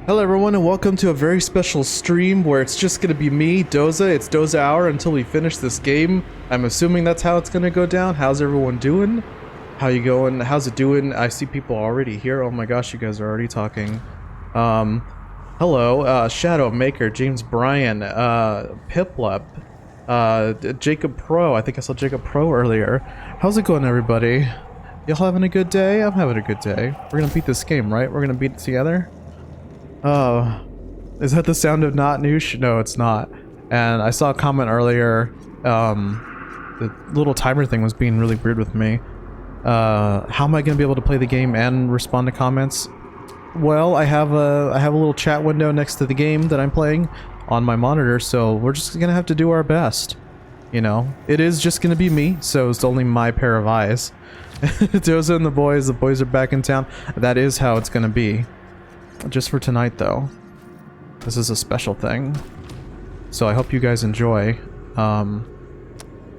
Hello everyone and welcome to a very special stream where it's just gonna be me, Doza. It's Doza Hour until we finish this game. I'm assuming that's how it's gonna go down. How's everyone doing? How you going? How's it doing? I see people already here. Oh my gosh, you guys are already talking. Hello, Shadow Maker, James Bryan, Piplup, Jacob Pro. I think I saw Jacob Pro earlier. How's it going, everybody? Y'all having a good day? I'm having a good day. We're gonna beat this game, right? We're gonna beat it together? Oh, is that the sound of not noosh? No, it's not. And I saw a comment earlier, the little timer thing was being really weird with me. How am I gonna be able to play the game and respond to comments? Well, I have a little chat window next to the game that I'm playing on my monitor, so we're just gonna have to do our best. You know, it is just gonna be me, so it's only my pair of eyes. Doza and the boys are back in town. That is how it's gonna be. Just for tonight, though. This is a special thing. So I hope you guys enjoy. I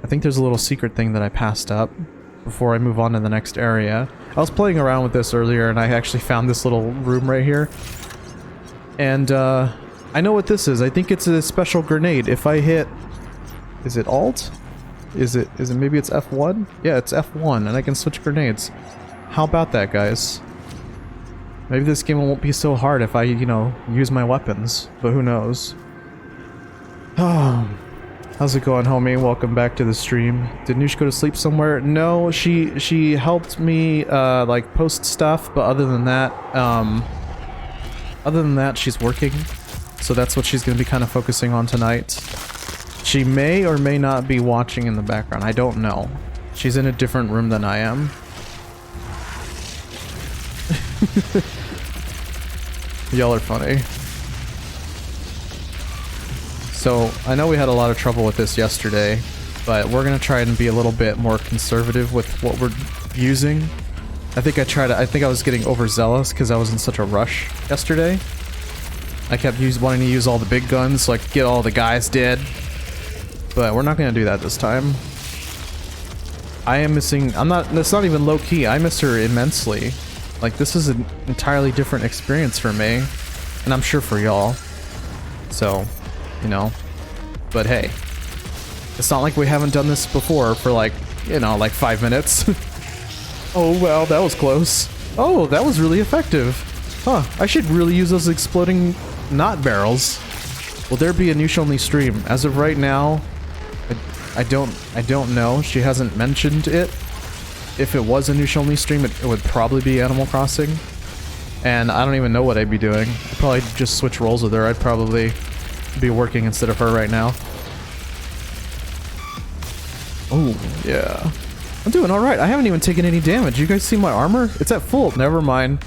think there's a little secret thing that I passed up before I move on to the next area. I was playing around with this earlier and I actually found this little room right here. And I know what this is. I think it's a special grenade. If I hit... Is it Alt? Is it maybe it's F1? Yeah, it's F1 and I can switch grenades. How about that, guys? Maybe this game won't be so hard if I, you know, use my weapons, but who knows. Oh, how's it going, homie? Welcome back to the stream. Did Noosh go to sleep somewhere? No, she helped me, like, post stuff, but other than that, she's working. So that's what she's gonna be kind of focusing on tonight. She may or may not be watching in the background. I don't know. She's in a different room than I am. Y'all are funny. So, I know we had a lot of trouble with this yesterday, but we're gonna try and be a little bit more conservative with what we're using. I think I was getting overzealous because I was in such a rush yesterday. I kept wanting to use all the big guns so I could get all the guys dead. But we're not gonna do that this time. I am missing... It's not even low-key. I miss her immensely. Like, this is an entirely different experience for me, and I'm sure for y'all. So, you know, but hey, it's not like we haven't done this before for like, you know, like 5 minutes. Oh, wow, that was close. Oh, that was really effective. Huh, I should really use those exploding knot barrels. Will there be a Noosh-only stream? As of right now, I don't know. She hasn't mentioned it. If it was a Noosh-only stream, it would probably be Animal Crossing. And I don't even know what I'd be doing. I'd probably just switch roles with her. I'd probably be working instead of her right now. Oh, yeah. I'm doing alright. I haven't even taken any damage. You guys see my armor? It's at full. Never mind.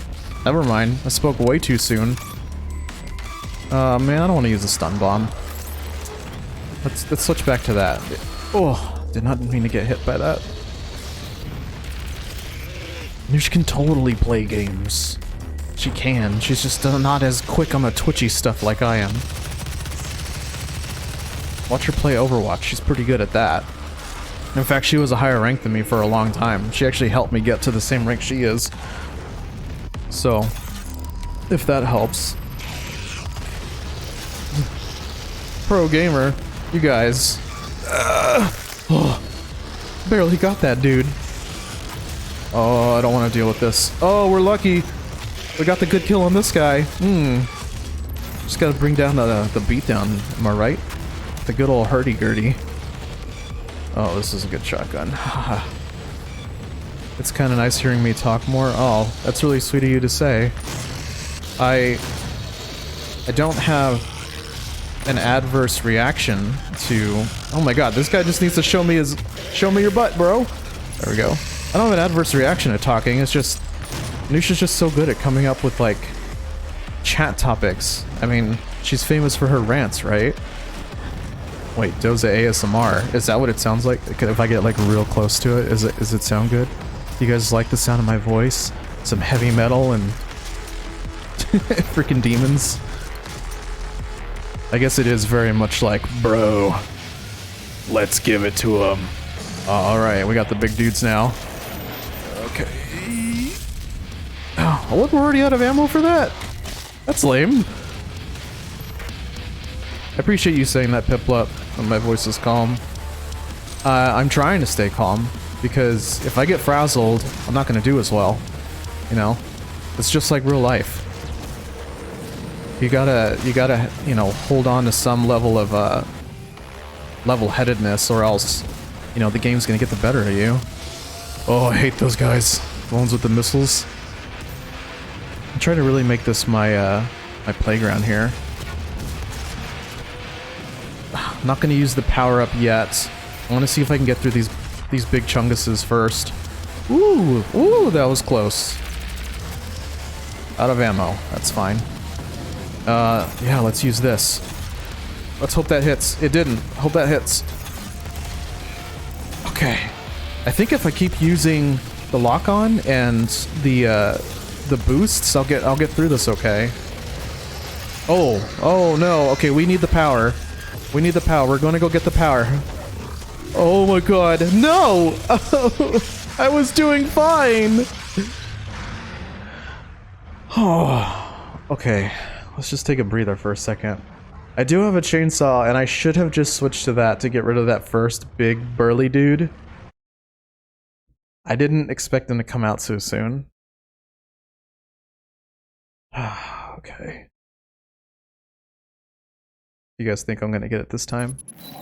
Never mind. I spoke way too soon. Man, I don't want to use a stun bomb. Let's switch back to that. Oh, did not mean to get hit by that. Noosh can totally play games. She can. She's just not as quick on the twitchy stuff like I am. Watch her play Overwatch. She's pretty good at that. In fact, she was a higher rank than me for a long time. She actually helped me get to the same rank she is. So, if that helps. Pro gamer, you guys. Barely got that dude. Oh, I don't want to deal with this. Oh, we're lucky. We got the good kill on this guy. Just gotta bring down the beatdown, am I right? The good old hurdy-gurdy. Oh, this is a good shotgun. It's kind of nice hearing me talk more. Oh, that's really sweet of you to say. I don't have an adverse reaction to... Oh my god, this guy just needs to show me your butt, bro. There we go. I don't have an adverse reaction to talking, it's just... Noosh is just so good at coming up with, like, chat topics. I mean, she's famous for her rants, right? Wait, Doza ASMR. Is that what it sounds like? If I get, like, real close to it, does it sound good? You guys like the sound of my voice? Some heavy metal and... freaking demons? I guess it is very much like, bro, let's give it to him. Alright, we got the big dudes now. Okay. Oh, look, we're already out of ammo for that. That's lame. I appreciate you saying that, Piplup, when my voice is calm. I'm trying to stay calm, because if I get frazzled, I'm not going to do as well. You know? It's just like real life. You gotta, you know, hold on to some level of, level-headedness, or else, you know, the game's gonna get the better of you. Oh, I hate those guys. The ones with the missiles. I'm trying to really make this my, my playground here. I'm not gonna use the power-up yet. I wanna see if I can get through these big chunguses first. Ooh, ooh, that was close. Out of ammo. That's fine. Yeah, let's use this. Let's hope that hits. It didn't. Hope that hits. Okay. I think if I keep using the lock-on and the boosts, I'll get through this okay. Oh no. Okay, we need the power. We need the power. We're gonna go get the power. Oh my god. No! I was doing fine! Oh, okay. Let's just take a breather for a second. I do have a chainsaw, and I should have just switched to that to get rid of that first big burly dude. I didn't expect him to come out so soon. Okay. You guys think I'm gonna get it this time?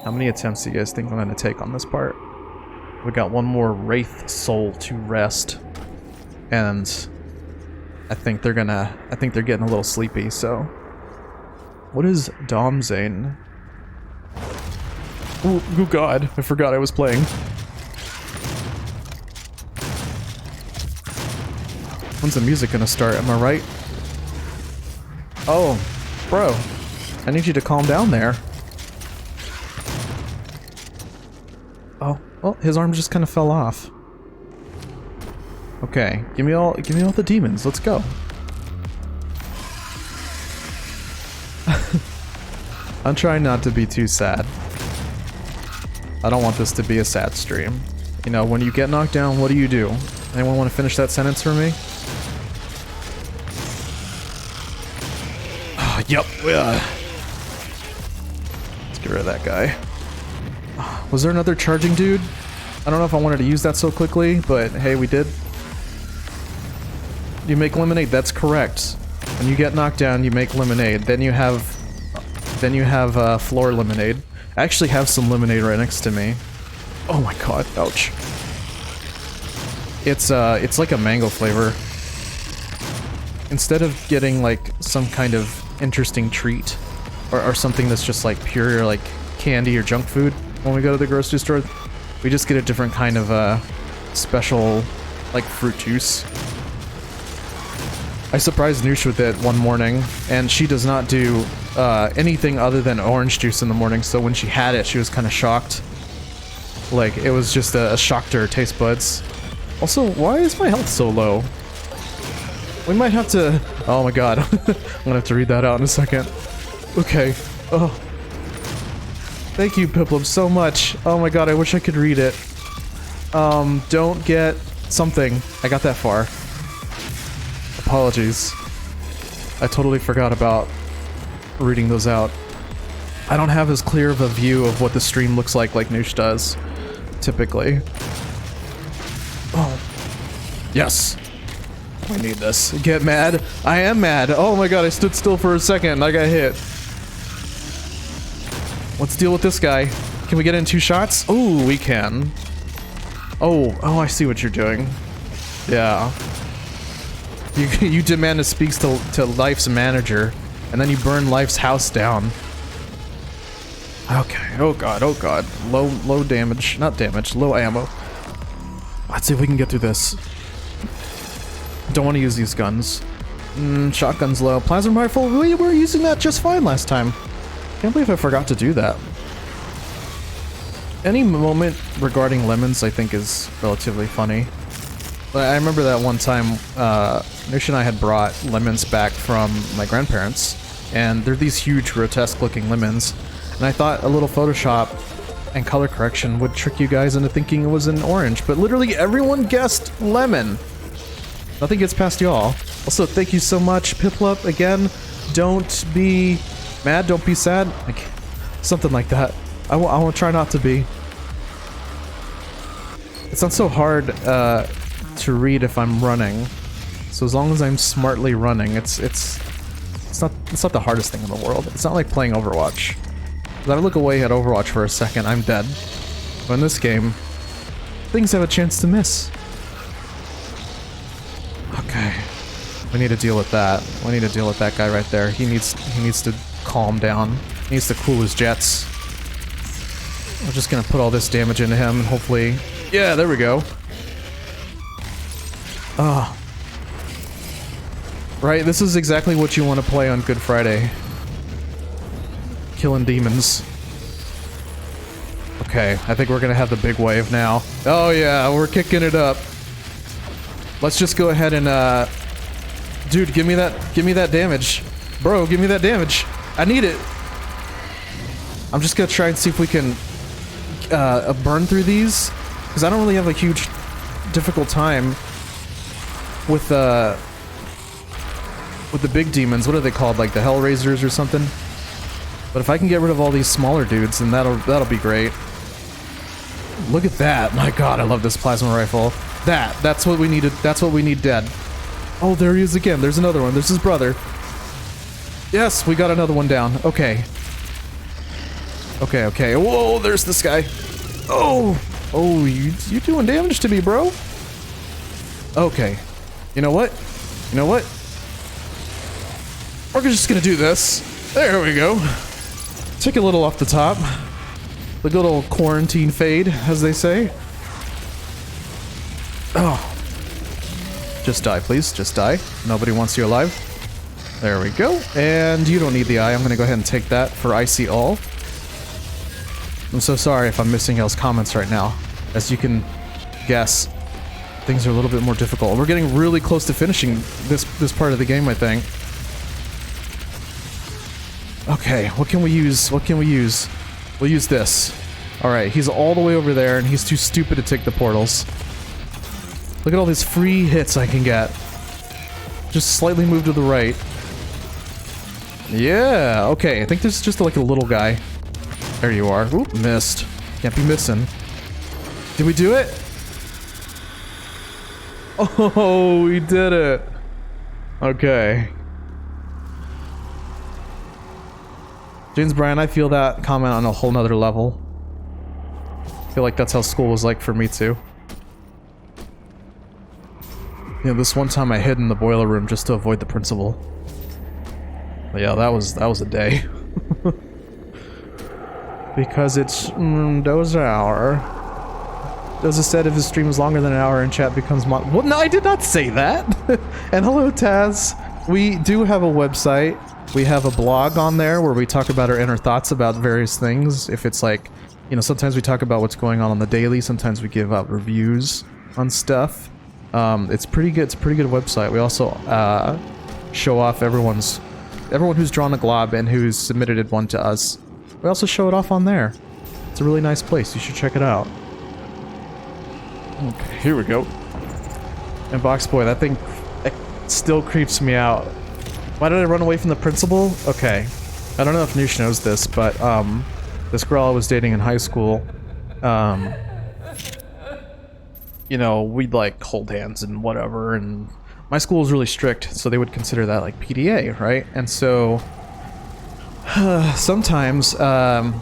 How many attempts do you guys think I'm gonna take on this part? We got one more Wraith soul to rest. And I think they're getting a little sleepy, so. What is Domzane? Oh god, I forgot I was playing. When's the music gonna start? Am I right? Oh, bro. I need you to calm down there. Oh, well, his arm just kind of fell off. Okay, give me all the demons. Let's go. I'm trying not to be too sad. I don't want this to be a sad stream. You know, when you get knocked down, what do you do? Anyone want to finish that sentence for me? Oh, yep. Let's get rid of that guy. Was there another charging dude? I don't know if I wanted to use that so quickly, but hey, we did. You make lemonade, that's correct. When you get knocked down, you make lemonade. Then you have floor lemonade. I actually have some lemonade right next to me. Oh my god, ouch. It's like a mango flavor. Instead of getting like some kind of interesting treat or something that's just like pure like candy or junk food when we go to the grocery store, we just get a different kind of special like fruit juice. I surprised Noosh with it one morning, and she does not do anything other than orange juice in the morning, so when she had it, she was kind of shocked. Like, it was just a shock to her taste buds. Also, why is my health so low? We might have to... Oh my god. I'm gonna have to read that out in a second. Okay. Oh. Thank you, Piplup, so much. Oh my god, I wish I could read it. Don't get something. I got that far. Apologies. I totally forgot about reading those out. I don't have as clear of a view of what the stream looks like Noosh does, typically. Oh. Yes. We need this. Get mad. I am mad. Oh my god, I stood still for a second. I got hit. Let's deal with this guy. Can we get in 2 shots? Oh, we can. Oh, I see what you're doing. Yeah. You demand a speaks to Life's manager, and then you burn Life's house down. Okay, oh god, oh god. Low damage, not damage, low ammo. Let's see if we can get through this. Don't want to use these guns. Shotgun's low. Plasma rifle, we were using that just fine last time. Can't believe I forgot to do that. Any moment regarding lemons I think is relatively funny. I remember that one time, Noosh and I had brought lemons back from my grandparents, and they're these huge, grotesque-looking lemons, and I thought a little Photoshop and color correction would trick you guys into thinking it was an orange, but literally everyone guessed lemon! Nothing gets past y'all. Also, thank you so much, Piplup, again. Don't be mad, don't be sad. Like, something like that. I will try not to be. It's not so hard to read if I'm running. So as long as I'm smartly running, it's not the hardest thing in the world. It's not like playing Overwatch. If I look away at Overwatch for a second, I'm dead. But in this game, things have a chance to miss. Okay. We need to deal with that. We need to deal with that guy right there. He needs to calm down. He needs to cool his jets. I'm just gonna put all this damage into him and hopefully... Yeah, there we go. Ah. Right, this is exactly what you want to play on Good Friday. Killing demons. Okay, I think we're gonna have the big wave now. Oh yeah, we're kicking it up. Let's just go ahead and, dude, give me that damage. Bro, give me that damage. I need it. I'm just gonna try and see if we can, burn through these. Because I don't really have a huge, difficult time with the big demons. What are they called? Like the Hellraisers or something? But if I can get rid of all these smaller dudes, then that'll be great. Look at that. My god, I love this plasma rifle. That's what we needed. That's what we need dead. Oh, there he is again. There's another one. There's his brother. Yes, we got another one down. Okay. Okay. Whoa, there's this guy. Oh, you doing damage to me, bro. Okay. You know what? We're just gonna do this. There we go. Take a little off the top. The good old quarantine fade, as they say. Oh. Just die, please. Just die. Nobody wants you alive. There we go. And you don't need the eye. I'm gonna go ahead and take that for I see all. I'm so sorry if I'm missing y'all's comments right now. As you can guess, things are a little bit more difficult. We're getting really close to finishing this part of the game, I think. Okay, what can we use? We'll use this. Alright, he's all the way over there, and he's too stupid to take the portals. Look at all these free hits I can get. Just slightly move to the right. Yeah, okay, I think this is just like a little guy. There you are. Oop, missed. Can't be missing. Did we do it? Oh, we did it. Okay. James Bryan, I feel that comment on a whole nother level. I feel like that's how school was like for me too. You know, this one time I hid in the boiler room just to avoid the principal. But yeah, that was a day. Because it's Doza Hour. Doza said if his stream is longer than an hour and chat becomes What? No, I did not say that! And hello, Taz. We do have a website. We have a blog on there where we talk about our inner thoughts about various things. If it's like, you know, sometimes we talk about what's going on the daily. Sometimes we give out reviews on stuff. It's pretty good. It's a pretty good website. We also show off everyone who's drawn a glob and who's submitted one to us. We also show it off on there. It's a really nice place. You should check it out. Okay, here we go. And Box Boy, that thing still creeps me out. Why did I run away from the principal? Okay. I don't know if Noosh knows this, but this girl I was dating in high school, you know, we'd like hold hands and whatever, and my school was really strict, so they would consider that like PDA, right? And so sometimes after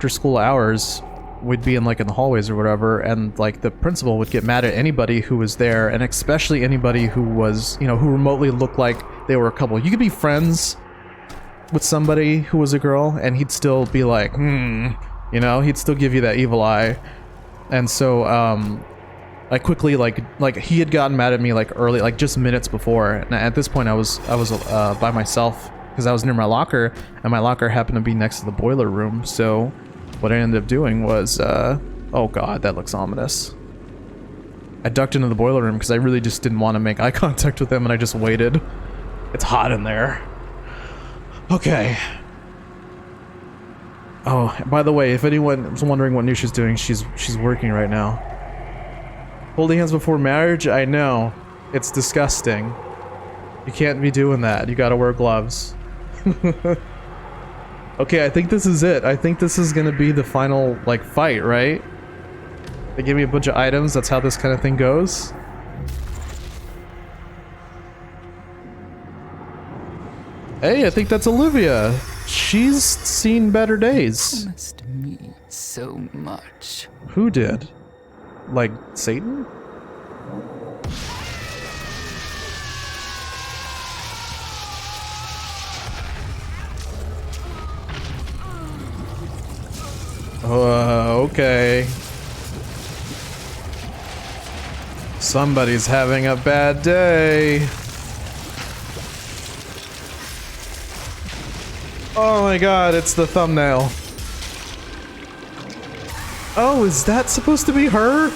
school hours, we'd be in the hallways or whatever, and like the principal would get mad at anybody who was there, and especially anybody who was, you know, who remotely looked like they were a couple. You could be friends with somebody who was a girl, and he'd still be like, you know, he'd still give you that evil eye. And so I quickly like he had gotten mad at me like early, like just minutes before, and at this point I was by myself because I was near my locker, and my locker happened to be next to the boiler room. So what I ended up doing was, oh god, that looks ominous. I ducked into the boiler room because I really just didn't want to make eye contact with him, and I just waited. It's hot in there. Okay. Oh, by the way, if anyone was wondering what Nusha's doing, she's working right now. Holding hands before marriage? I know. It's disgusting. You can't be doing that. You gotta wear gloves. Okay, I think this is it. I think this is gonna be the final, like, fight, right? They give me a bunch of items. That's how this kind of thing goes. Hey, I think that's Olivia. She's seen better days. Promised me so much. Who did? Like, Satan? Okay. Somebody's having a bad day. Oh my god, it's the thumbnail. Oh, is that supposed to be her?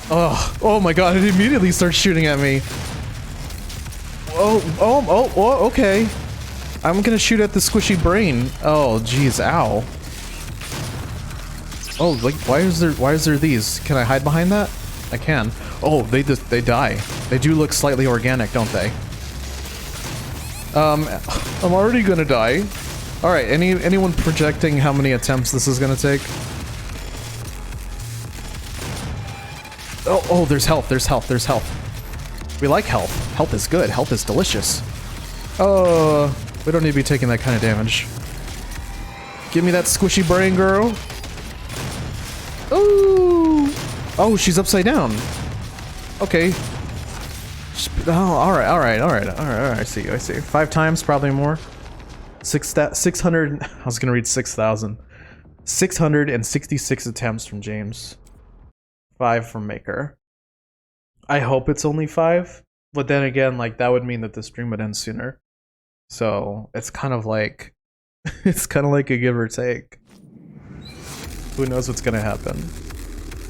Oh my god, it immediately starts shooting at me. Oh, okay. I'm gonna shoot at the squishy brain. Oh, jeez, ow. Oh, like, why is there these? Can I hide behind that? I can. Oh, they die. They do look slightly organic, don't they? I'm already gonna die. Alright, anyone projecting how many attempts this is gonna take? Oh, there's health, there's health, there's health. We like health. Health is good. Health is delicious. We don't need to be taking that kind of damage. Give me that squishy brain, girl. Ooh! Oh, she's upside down. Okay. Oh, alright. I see. 5 times, probably more. 600. I was gonna read 6,000. 666 attempts from James. 5 from Maker. I hope it's only 5, but then again, like, that would mean that the stream would end sooner. So it's kind of like, it's kind of like a give or take. Who knows what's gonna happen?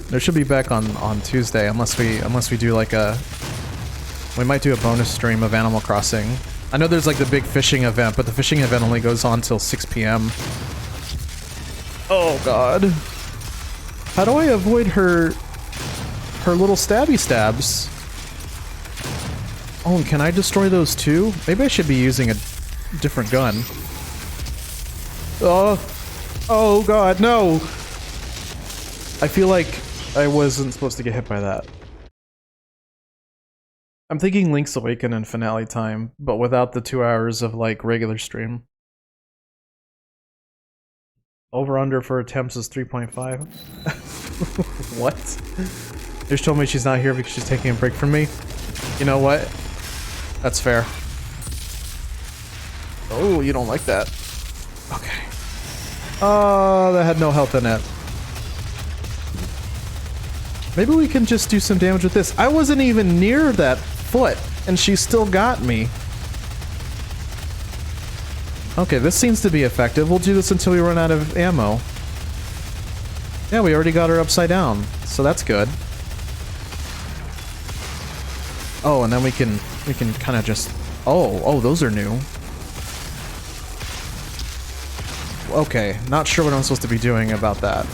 There should be back on Tuesday, unless we do like a. We might do a bonus stream of Animal Crossing. I know there's like the big fishing event, but the fishing event only goes on till 6 p.m. Oh god. How do I avoid her little stabby stabs? Oh, and can I destroy those too? Maybe I should be using a different gun. Oh god, no! I feel like I wasn't supposed to get hit by that. I'm thinking Link's Awaken and finale time, but without the 2 hours of, like, regular stream. Over-under for attempts is 3.5. What? They just told me she's not here because she's taking a break from me. You know what? That's fair. Oh, you don't like that. Okay. Oh, that had no health in it. Maybe we can just do some damage with this. I wasn't even near that foot, and she still got me. Okay, this seems to be effective. We'll do this until we run out of ammo. Yeah, we already got her upside down, so that's good. Oh, and then we can kind of just... Oh, those are new. Okay, not sure what I'm supposed to be doing about that.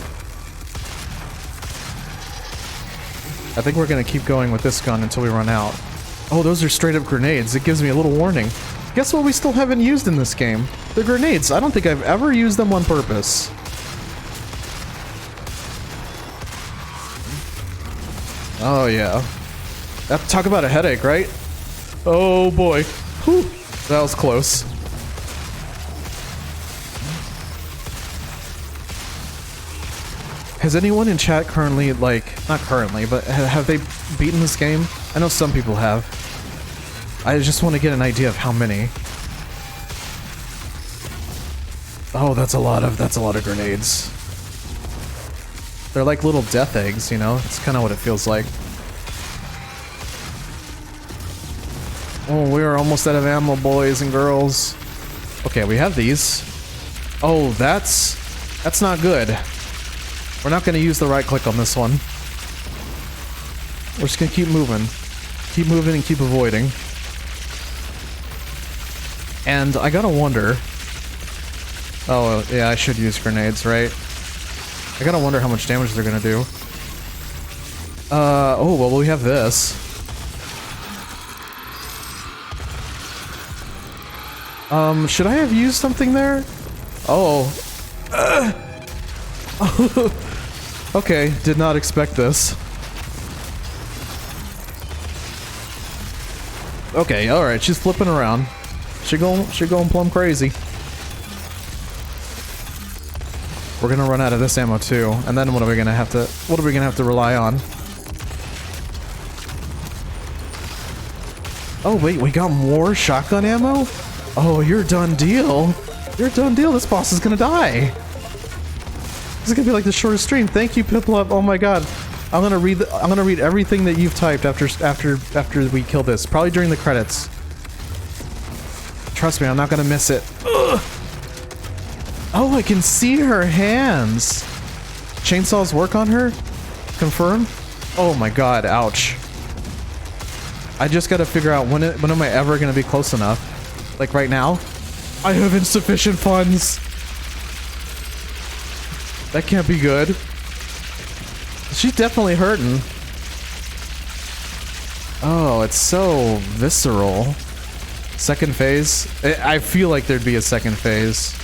I think we're gonna keep going with this gun until we run out. Oh, those are straight up grenades. It gives me a little warning. Guess what we still haven't used in this game? The grenades. I don't think I've ever used them on purpose. Oh, yeah. Talk about a headache, right? Oh, boy. Whew. That was close. Has anyone in chat currently, like, not currently, but have they beaten this game? I know some people have. I just want to get an idea of how many. Oh, that's a lot of grenades. They're like little death eggs, you know? It's kind of what it feels like. Oh, we're almost out of ammo, boys and girls. Okay, we have these. Oh, that's not good. We're not going to use the right click on this one. We're just going to keep moving. Keep moving and keep avoiding. And I gotta wonder... Oh, yeah, I should use grenades, right? I gotta wonder how much damage they're gonna do. Oh, well, we have this. Should I have used something there? Oh. Okay, did not expect this. Okay, alright, she's flipping around. She going plumb crazy. We're gonna run out of this ammo too, and then what are we gonna have to rely on? Oh wait, we got more shotgun ammo? Oh, you're a done deal. You're a done deal. This boss is gonna die. This is gonna be like the shortest stream. Thank you, Piplup. Oh my god. I'm gonna read everything that you've typed after we kill this. Probably during the credits. Trust me, I'm not gonna miss it. Ugh. Oh, I can see her hands. Chainsaws work on her? Confirm? Oh my god, ouch. I just gotta figure out when am I ever gonna be close enough? Like right now? I have insufficient funds. That can't be good. She's definitely hurting. Oh, it's so visceral. Second phase? I feel like there'd be a second phase.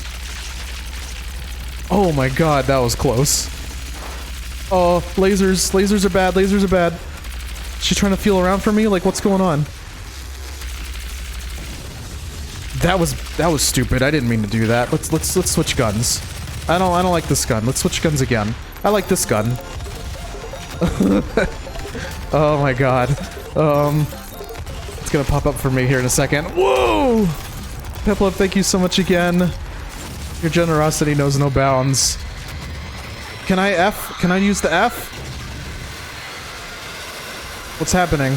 Oh my god, that was close. Oh, lasers. Lasers are bad. Lasers are bad. She's trying to feel around for me? Like, what's going on? That was stupid. I didn't mean to do that. Let's switch guns. I don't like this gun. Let's switch guns again. I like this gun. Oh my god. It's gonna pop up for me here in a second. Whoa! Piplup, thank you so much again. Your generosity knows no bounds. Can I F? Can I use the F? What's happening?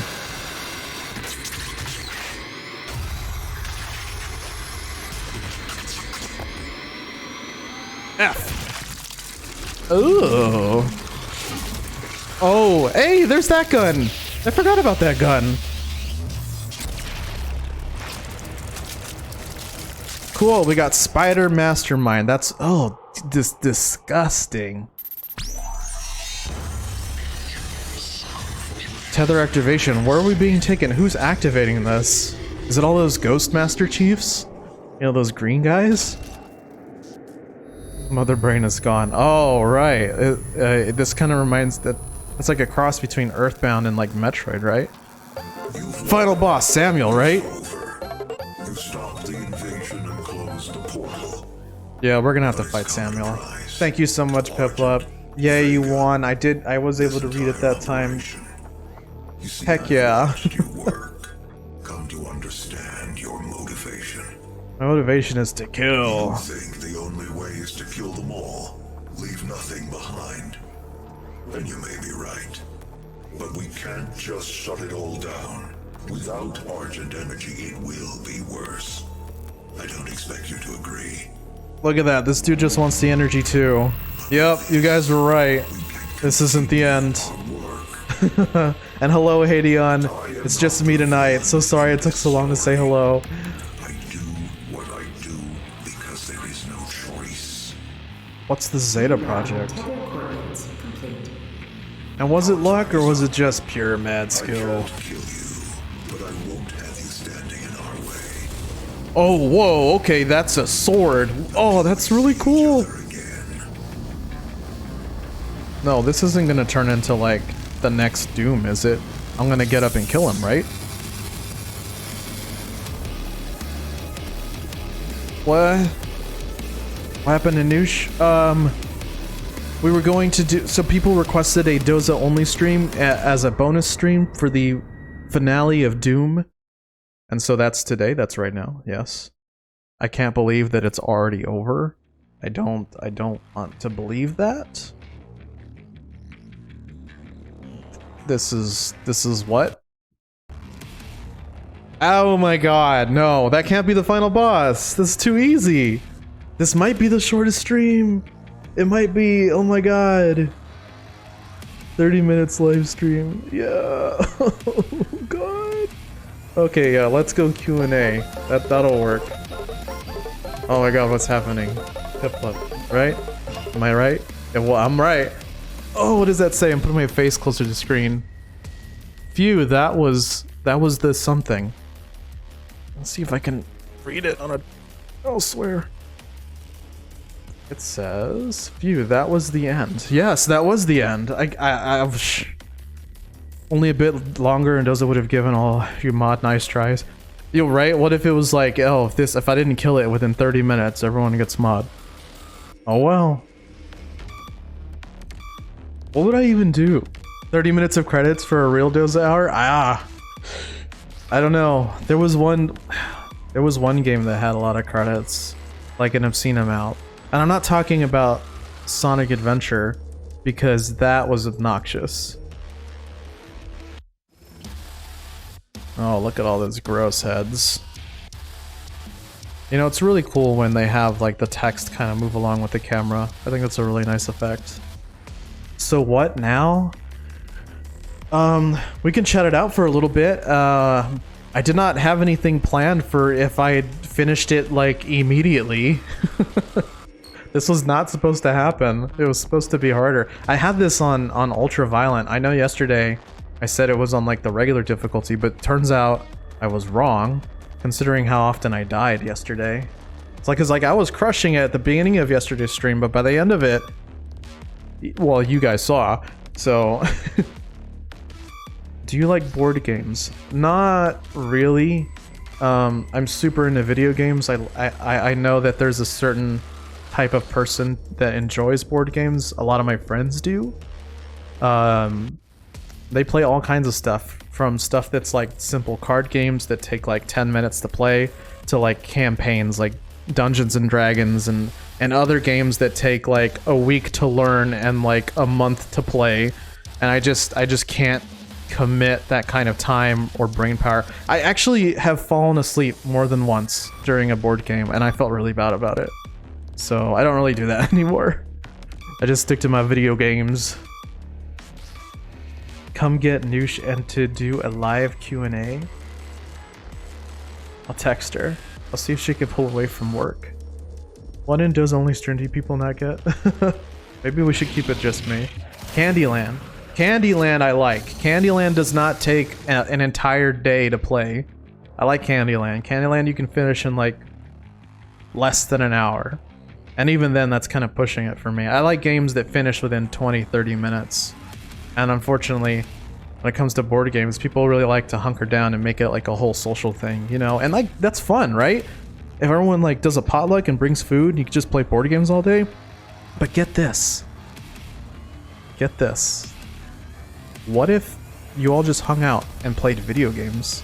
F. Ooh. Oh, hey, there's that gun. I forgot about that gun. Cool, we got Spider Mastermind. That's, oh, disgusting. Tether activation. Where are we being taken? Who's activating this? Is it all those Ghost Master Chiefs? You know, those green guys? Mother Brain is gone. Oh, right. This kind of reminds that it's like a cross between Earthbound and like Metroid, right? Final boss, Samuel, right? You stopped the invasion and closed the portal. Yeah, we're gonna have to fight Samuel. Thank you so much, Piplup. Yeah, you won. I was able to read it that time. Heck yeah. Come to understand your motivation. My motivation is to kill. You think the only way is to kill them all, leave nothing behind. And you may be right. But we can't just shut it all down. Without Argent energy, it will be worse. I don't expect you to agree. Look at that, this dude just wants the energy too. Yep, you guys were right. This isn't the end. And hello, Hadeon. It's just me tonight. So sorry it took so long to say hello. I do what I do because there is no choice. What's the Zeta Project? And was it luck or was it just pure mad skill? I can't kill you, but I won't have you standing in our way. Oh, whoa, okay, that's a sword. Oh, that's really cool. Again. No, this isn't gonna turn into like the next Doom, is it? I'm gonna get up and kill him, right? What? What happened to Noosh? We were going to do, so people requested a Doza-only stream as a bonus stream for the finale of Doom. And so that's today, that's right now, yes. I can't believe that it's already over. I don't want to believe that. This is what? Oh my god, no, that can't be the final boss. This is too easy. This might be the shortest stream. It might be, oh my god. 30 minutes live stream. Yeah. Oh god. Okay, yeah, let's go Q&A. That'll work. Oh my god, what's happening? Piplup, right? Am I right? Yeah, well, I'm right. Oh, what does that say? I'm putting my face closer to the screen. Phew, that was the something. Let's see if I can read it on a I'll swear. It says, "Phew, that was the end." Yes, that was the end. Only a bit longer, and Doza would have given all you mod nice tries. You're right. What if it was like, oh, if I didn't kill it within 30 minutes, everyone gets mod. Oh well. What would I even do? 30 minutes of credits for a real Doza Hour? I don't know. There was one game that had a lot of credits, like an obscene amount. And I'm not talking about Sonic Adventure, because that was obnoxious. Oh, look at all those gross heads. You know, it's really cool when they have like the text kind of move along with the camera. I think that's a really nice effect. So what now? We can chat it out for a little bit. I did not have anything planned for if I had finished it like immediately. This was not supposed to happen. It was supposed to be harder. I had this on ultra violent. I know yesterday I said it was on like the regular difficulty, but turns out I was wrong, considering how often I died yesterday. It's like, 'cause like I was crushing it at the beginning of yesterday's stream, but by the end of it, well, you guys saw, so. Do you like board games? Not really. I'm super into video games. I know that there's a certain type of person that enjoys board games. A lot of my friends do. They play all kinds of stuff, from stuff that's like simple card games that take like 10 minutes to play, to like campaigns like Dungeons and Dragons, and other games that take like a week to learn and like a month to play. And I just can't commit that kind of time or brain power. I actually have fallen asleep more than once during a board game, and I felt really bad about it. So I don't really do that anymore. I just stick to my video games. Come get Noosh and to do a live Q&A. I'll text her. I'll see if she can pull away from work. What in Doza-only stream do people not get? Maybe we should keep it just me. Candyland. Candyland I like. Candyland does not take an entire day to play. I like Candyland. Candyland you can finish in like less than an hour. And even then, that's kind of pushing it for me. I like games that finish within 20-30 minutes. And unfortunately, when it comes to board games, people really like to hunker down and make it like a whole social thing, you know? And like, that's fun, right? If everyone like does a potluck and brings food, you can just play board games all day. But get this. Get this. What if you all just hung out and played video games?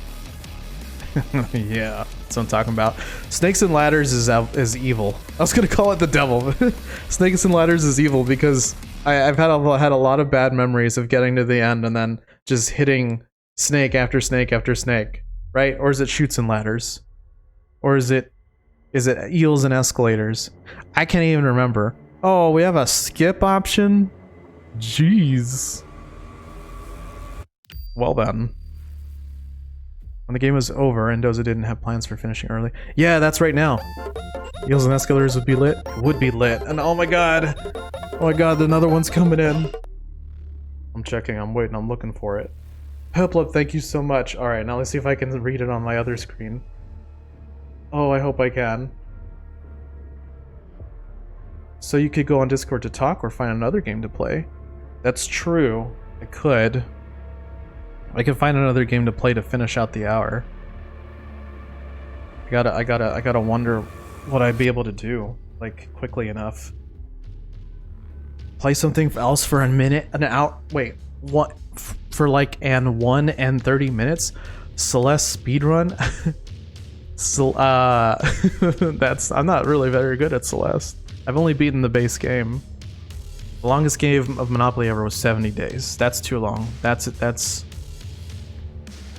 Yeah, that's what I'm talking about. Snakes and Ladders is evil. I was gonna call it the devil. Snakes and Ladders is evil because I've had a lot of bad memories of getting to the end and then just hitting snake after snake after snake, right? Or is it Chutes and Ladders? Or is it Eels and Escalators? I can't even remember. Oh, we have a skip option? Jeez. Well then. When the game was over and Doza didn't have plans for finishing early. Yeah, that's right now. Eels and Escalators would be lit. Would be lit. And oh my god. Oh my god, another one's coming in. I'm checking, I'm waiting, I'm looking for it. Help, thank you so much. Alright, now let's see if I can read it on my other screen. Oh, I hope I can. So you could go on Discord to talk or find another game to play. That's true. I could. I could find another game to play to finish out the hour. I gotta wonder what I'd be able to do, like, quickly enough. Play something else for a minute, an hour. Wait, what? For like an 1 and 30 minutes? Celeste speedrun? I'm not really very good at Celeste. I've only beaten the base game. The longest game of Monopoly ever was 70 days. That's too long. That's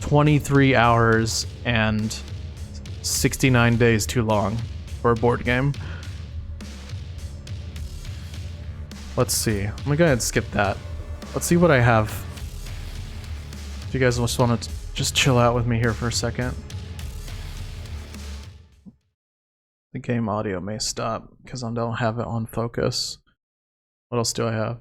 23 hours and 69 days too long for a board game. Let's see. I'm gonna go ahead and skip that. Let's see what I have. If you guys just want to just chill out with me here for a second. The game audio may stop because I don't have it on focus. What else do I have?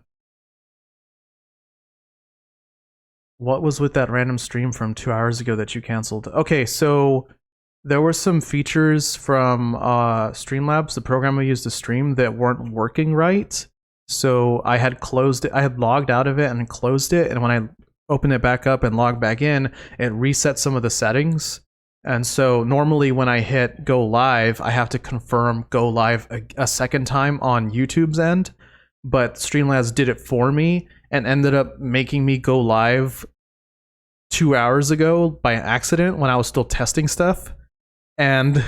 What was with that random stream from 2 hours ago that you canceled? Okay, so there were some features from Streamlabs, the program I used to stream, that weren't working right. So I had closed it. I had logged out of it and closed it. And when I opened it back up and logged back in, it reset some of the settings. And so normally when I hit go live, I have to confirm go live a second time on YouTube's end. But Streamlabs did it for me and ended up making me go live 2 hours ago by accident when I was still testing stuff. And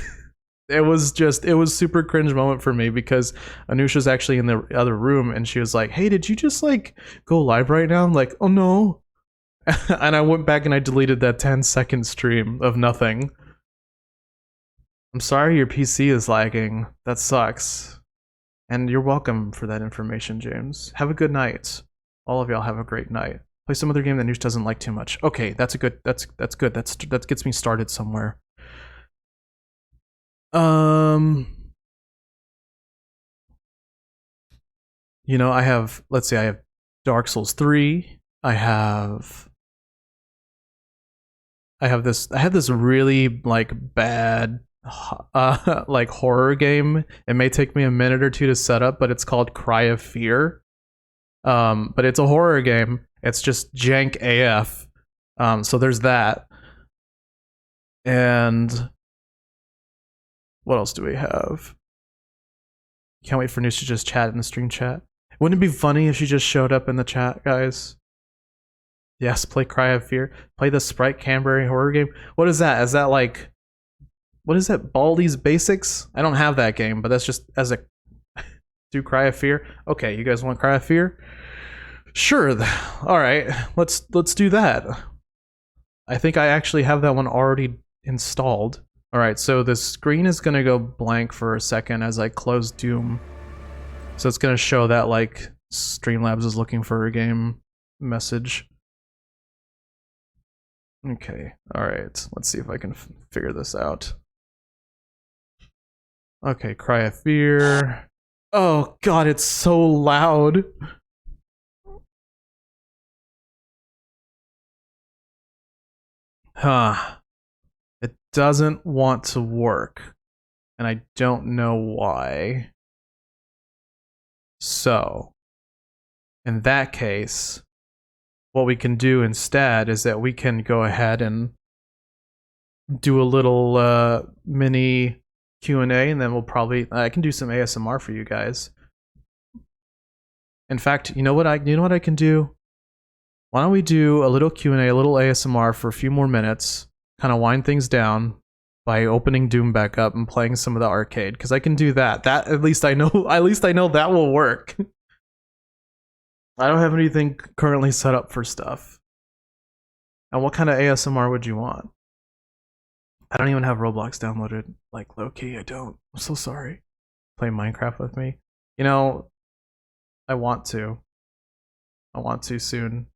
it was super cringe moment for me because Anusha's actually in the other room and she was like, hey, did you just like go live right now? I'm like, oh no. And I went back and I deleted that 10-second stream of nothing. I'm sorry your PC is lagging. That sucks. And you're welcome for that information, James. Have a good night. All of y'all have a great night. Play some other game that Noosh doesn't like too much. Okay, that's good. That gets me started somewhere. You know, I have, let's see, I have Dark Souls 3. I have this really like bad like horror game. It may take me a minute or two to set up, but it's called Cry of Fear. But it's a horror game. It's just jank AF. So there's that. And what else do we have? Can't wait for Noosh to just chat in the stream chat. Wouldn't it be funny if she just showed up in the chat, guys? Yes, play Cry of Fear. Play the Sprite Canberry horror game. What is that? Is that like... What is that? Baldi's Basics? I don't have that game, but that's just as a... do Cry of Fear? Okay, you guys want Cry of Fear? Sure. Alright, let's do that. I think I actually have that one already installed. Alright, so the screen is gonna go blank for a second as I close Doom. So it's gonna show that like Streamlabs is looking for a game message. Okay, alright, let's see if I can figure this out. Okay, Cry of Fear. Oh god, it's so loud. Huh. It doesn't want to work. And I don't know why. So, in that case, what we can do instead is that we can go ahead and do a little mini Q&A, and then we'll probably I can do some ASMR for you guys. In fact, you know what I can do? Why don't we do a little Q&A, a little ASMR for a few more minutes, kind of wind things down by opening Doom back up and playing some of the arcade, because I can do that. That at least I know that will work. I don't have anything currently set up for stuff. And what kind of ASMR would you want? I don't even have Roblox downloaded. Like, low-key, I don't. I'm so sorry. Play Minecraft with me? You know, I want to. I want to soon.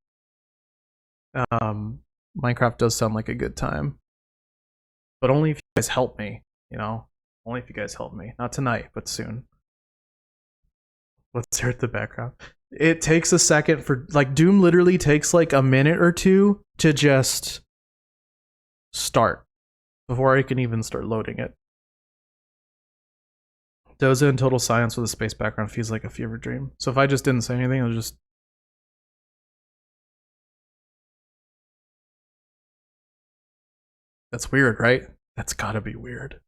Minecraft does sound like a good time. But only if you guys help me, you know? Only if you guys help me. Not tonight, but soon. Let's hear the background. It takes a second for, like, Doom literally takes like a minute or two to just start before I can even start loading it. Doza in total silence with a space background feels like a fever dream. So if I just didn't say anything, I'll just... That's weird, right? That's gotta be weird.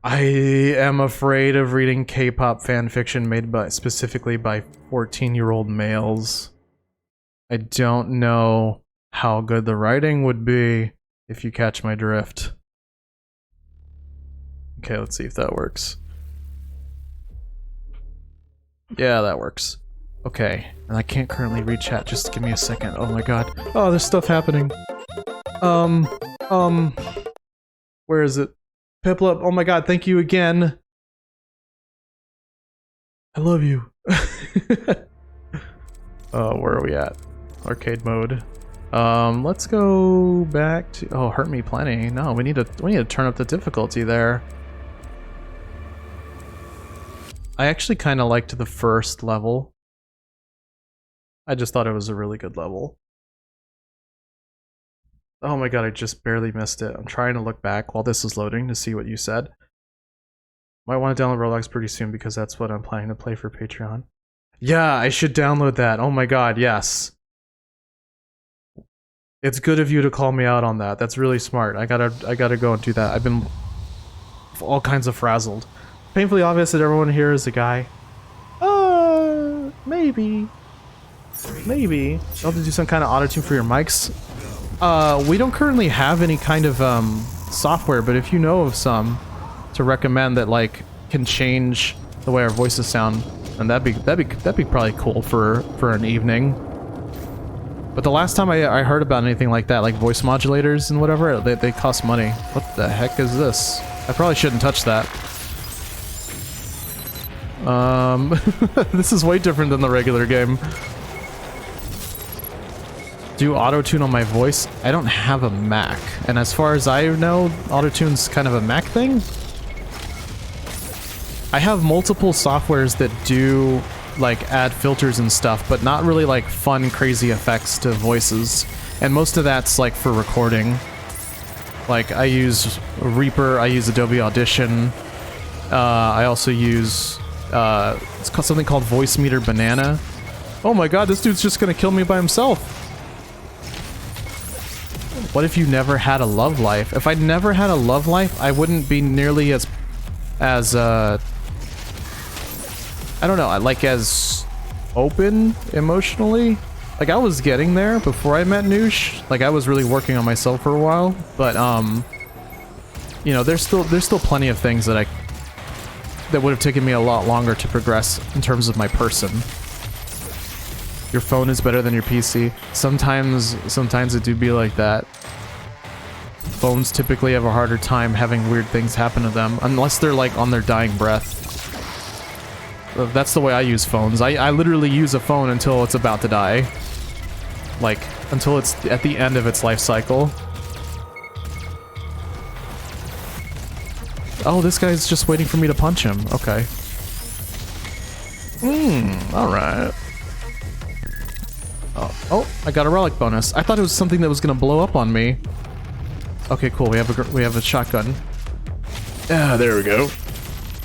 I am afraid of reading K-pop fanfiction made specifically by 14-year-old males. I don't know how good the writing would be, if you catch my drift. Okay, let's see if that works. Yeah, that works. Okay, and I can't currently read chat, just give me a second. Oh my god. Oh, there's stuff happening. Where is it? Piplup, oh my god, thank you again. I love you. Where are we at? Arcade mode. Let's go back to... Oh, hurt me plenty. No, we need to turn up the difficulty there. I actually kind of liked the first level. I just thought it was a really good level. Oh my god, I just barely missed it. I'm trying to look back while this is loading to see what you said. Might want to download Roblox pretty soon because that's what I'm planning to play for Patreon. Yeah, I should download that. Oh my god, yes. It's good of you to call me out on that. That's really smart. I gotta go and do that. I've been all kinds of frazzled. Painfully obvious that everyone here is a guy. Maybe. Maybe. I'll have to do some kind of auto-tune for your mics. We don't currently have any kind of software, but if you know of some to recommend that like can change the way our voices sound, then that'd be probably cool for an evening. But the last time I heard about anything like that, like voice modulators and whatever, they cost money. What the heck is this? I probably shouldn't touch that. This is way different than the regular game. Do auto-tune on my voice? I don't have a Mac, and as far as I know, auto-tune's kind of a Mac thing. I have multiple softwares that do like add filters and stuff, but not really like fun, crazy effects to voices. And most of that's like for recording. Like I use Reaper, I use Adobe Audition. I also use it's called something called Voice Meter Banana. Oh my god, this dude's just gonna kill me by himself. What if you never had a love life? If I never had a love life, I wouldn't be nearly as I don't know, like as open emotionally. Like I was getting there before I met Noosh. Like I was really working on myself for a while, but you know, there's still plenty of things that would have taken me a lot longer to progress in terms of my person. Your phone is better than your PC. Sometimes it do be like that. Phones typically have a harder time having weird things happen to them, unless they're like on their dying breath. That's the way I use phones. I literally use a phone until it's about to die. Like, until it's at the end of its life cycle. Oh, this guy's just waiting for me to punch him. Okay. Alright. Oh, I got a relic bonus. I thought it was something that was gonna blow up on me. Okay, cool. We have a shotgun. Ah, there we go.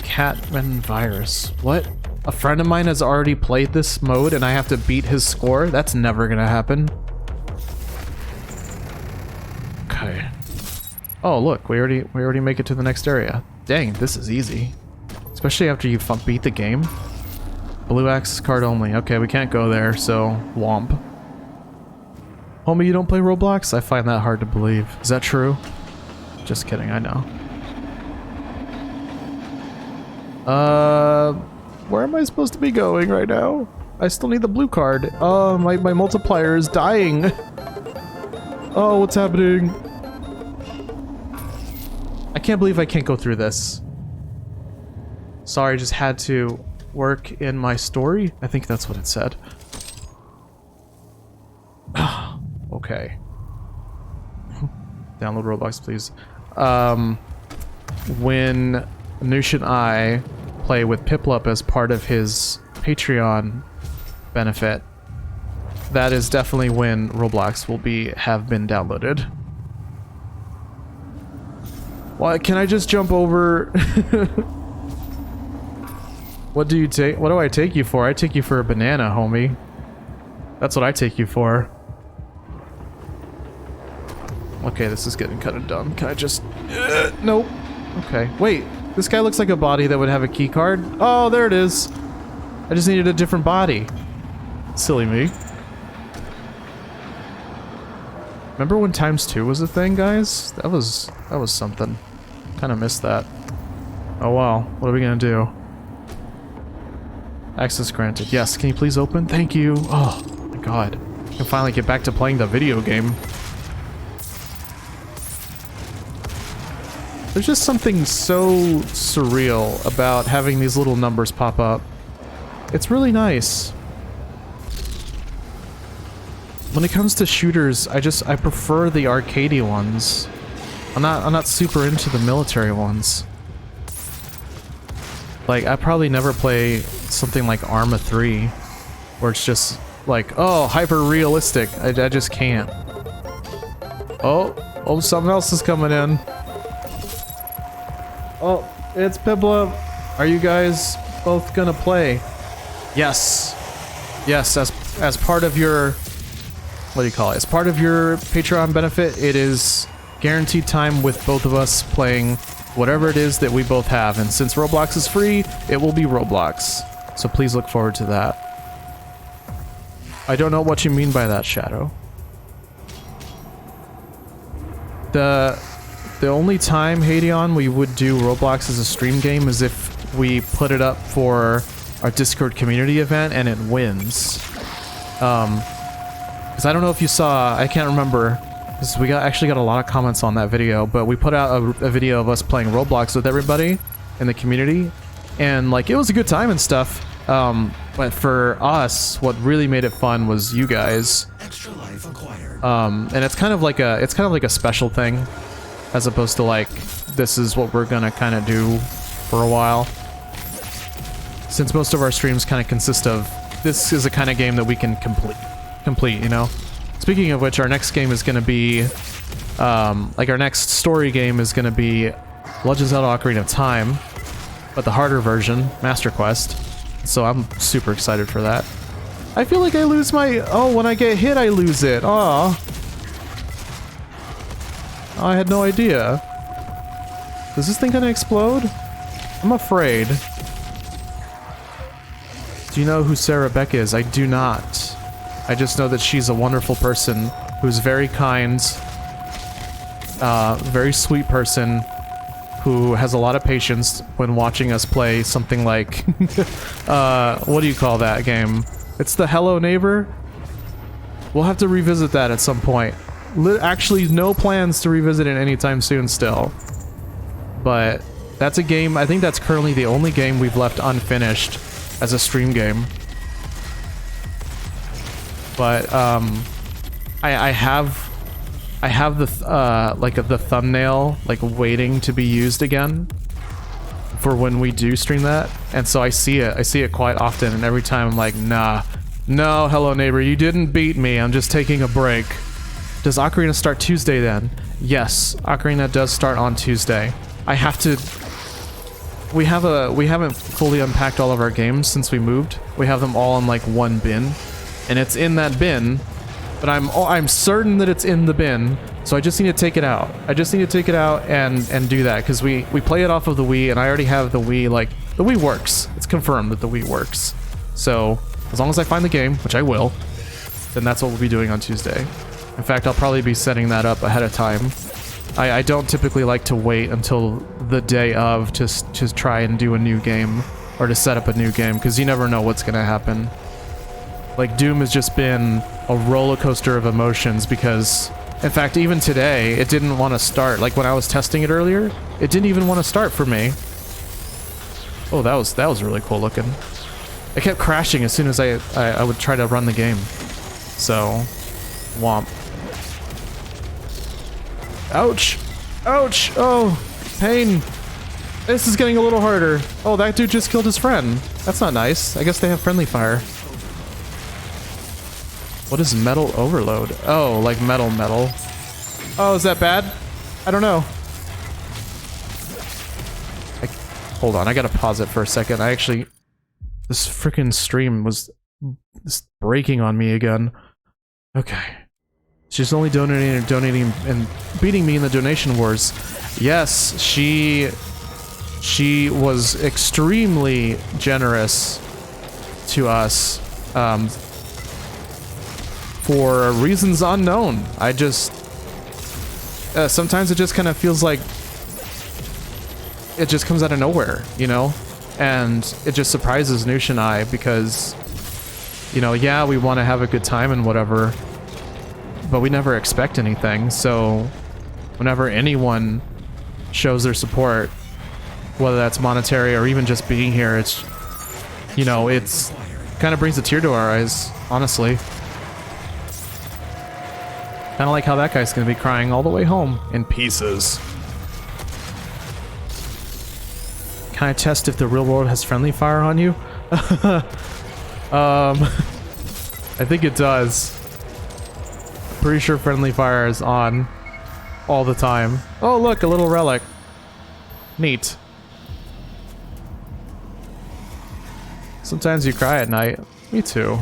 Catman virus. What? A friend of mine has already played this mode and I have to beat his score? That's never gonna happen. Okay. Oh, look, we already make it to the next area. Dang, this is easy. Especially after you beat the game. Blue access card only. Okay, we can't go there, so womp. Homie, you don't play Roblox? I find that hard to believe. Is that true? Just kidding, I know. Where am I supposed to be going right now? I still need the blue card. Oh, my multiplier is dying. Oh, what's happening? I can't believe I can't go through this. Sorry, I just had to work in my story. I think that's what it said. Okay. Download Roblox, please. When Noosh and I play with Piplup as part of his Patreon benefit, that is definitely when Roblox will have been downloaded. Why can I just jump over? What do I take you for? I take you for a banana, homie. That's what I take you for. Okay, this is getting kind of dumb. Can I just... nope. Okay, wait. This guy looks like a body that would have a key card. Oh, there it is. I just needed a different body. Silly me. Remember when ×2 was a thing, guys? That was something. Kind of missed that. Oh wow, what are we gonna do? Access granted. Yes, can you please open? Thank you. Oh my god. I can finally get back to playing the video game. There's just something so surreal about having these little numbers pop up. It's really nice. When it comes to shooters, I prefer the arcadey ones. I'm not super into the military ones. Like, I probably never play something like Arma 3, where it's just like, oh, hyper realistic. I just can't. Oh, something else is coming in. Oh, it's Piplup. Are you guys both gonna play? Yes. Yes, as part of your, what do you call it? As part of your Patreon benefit, it is guaranteed time with both of us playing whatever it is that we both have. And since Roblox is free, it will be Roblox. So please look forward to that. I don't know what you mean by that, Shadow. The only time, Hadeon, we would do Roblox as a stream game is if we put it up for our Discord community event and it wins. Because I don't know if you saw, I can't remember, because we actually got a lot of comments on that video, but we put out a video of us playing Roblox with everybody in the community, and like it was a good time and stuff. But for us, what really made it fun was you guys. Extra life acquired. And it's kind of like a special thing, as opposed to like this is what we're gonna kind of do for a while. Since most of our streams kind of consist of this is a kind of game that we can complete, you know. Speaking of which, our next game is gonna be like our next story game is gonna be Legend of Zelda: Ocarina of Time, but the harder version, Master Quest. So I'm super excited for that. I feel like I lose my... Oh, when I get hit, I lose it. Aw. I had no idea. Is this thing gonna explode? I'm afraid. Do you know who Sarah Beck is? I do not. I just know that she's a wonderful person who's very kind, very sweet person who has a lot of patience when watching us play something like, what do you call that game? It's the Hello Neighbor? We'll have to revisit that at some point. Actually, no plans to revisit it anytime soon still. But that's a game, I think that's currently the only game we've left unfinished as a stream game. But, I have the, like, the thumbnail, like, waiting to be used again for when we do stream that. And so I see it quite often, and every time I'm like, nah, no, Hello Neighbor, you didn't beat me, I'm just taking a break. Does Ocarina start Tuesday then? Yes, Ocarina does start on Tuesday. I have to... We haven't fully unpacked all of our games since we moved. We have them all in, like, one bin. And it's in that bin, but I'm certain that it's in the bin, so I just need to take it out. I just need to take it out and do that, because we play it off of the Wii, and I already have the Wii, like, the Wii works. It's confirmed that the Wii works. So, as long as I find the game, which I will, then that's what we'll be doing on Tuesday. In fact, I'll probably be setting that up ahead of time. I don't typically like to wait until the day of to try and do a new game, or to set up a new game, because you never know what's gonna happen. Like, Doom has just been a roller coaster of emotions because, in fact, even today, it didn't want to start. Like, when I was testing it earlier, it didn't even want to start for me. Oh, that was really cool looking. It kept crashing as soon as I would try to run the game. So, womp. Ouch! Ouch! Oh, pain! This is getting a little harder. Oh, that dude just killed his friend. That's not nice. I guess they have friendly fire. What is metal overload? Oh, like metal. Oh, is that bad? I don't know. Hold on, I gotta pause it for a second. This freaking stream was just breaking on me again. Okay. She's only donating and beating me in the donation wars. Yes, she was extremely generous to us. For reasons unknown. I just... sometimes it just kind of feels like... It just comes out of nowhere, you know? And it just surprises Noosh and I because... You know, yeah, we want to have a good time and whatever, but we never expect anything, so... Whenever anyone shows their support, whether that's monetary or even just being here, it's... You know, it's... Kind of brings a tear to our eyes, honestly. Kind of like how that guy's gonna be crying all the way home in pieces. Can I test if the real world has friendly fire on you? I think it does. Pretty sure friendly fire is on. all the time. Oh, look, a little relic. Neat. Sometimes you cry at night. Me too.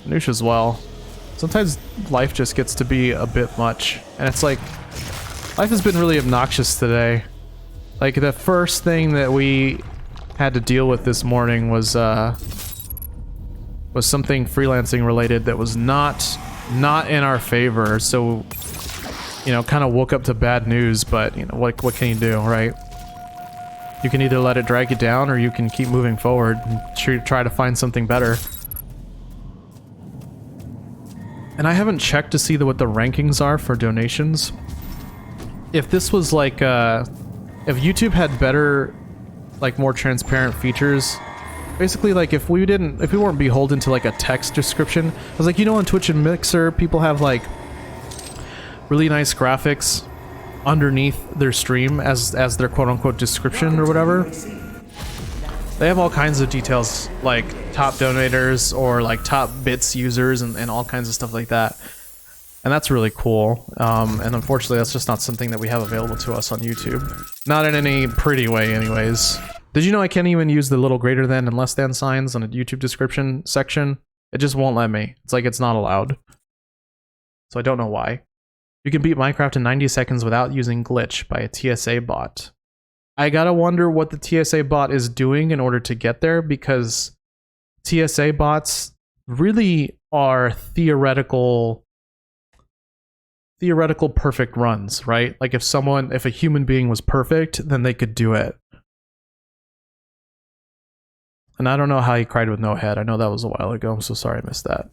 Noosh as well. Sometimes life just gets to be a bit much. And it's like, life has been really obnoxious today. Like, the first thing that we had to deal with this morning was something freelancing related that was not in our favor. So, you know, kind of woke up to bad news, but, you know, what can you do, right? You can either let it drag you down or you can keep moving forward and try to find something better. And I haven't checked to see what the rankings are for donations. If this was like, if YouTube had better, like more transparent features, basically like if we weren't beholden to like a text description, I was like, you know, on Twitch and Mixer, people have like really nice graphics underneath their stream as their quote-unquote description or whatever. They have all kinds of details like top donators or like top bits users and all kinds of stuff like that, and that's really cool. And unfortunately that's just not something that we have available to us on YouTube, not in any pretty way anyways. Did you know I can't even use the little greater than and less than signs on a YouTube description section? It just won't let me. It's like it's not allowed, so I don't know why. You can beat Minecraft in 90 seconds without using glitch by a TSA bot. I gotta wonder what the TSA bot is doing in order to get there, because TSA bots really are theoretical perfect runs, right? Like if a human being was perfect, then they could do it. And I don't know how he cried with no head. I know that was a while ago. I'm so sorry I missed that.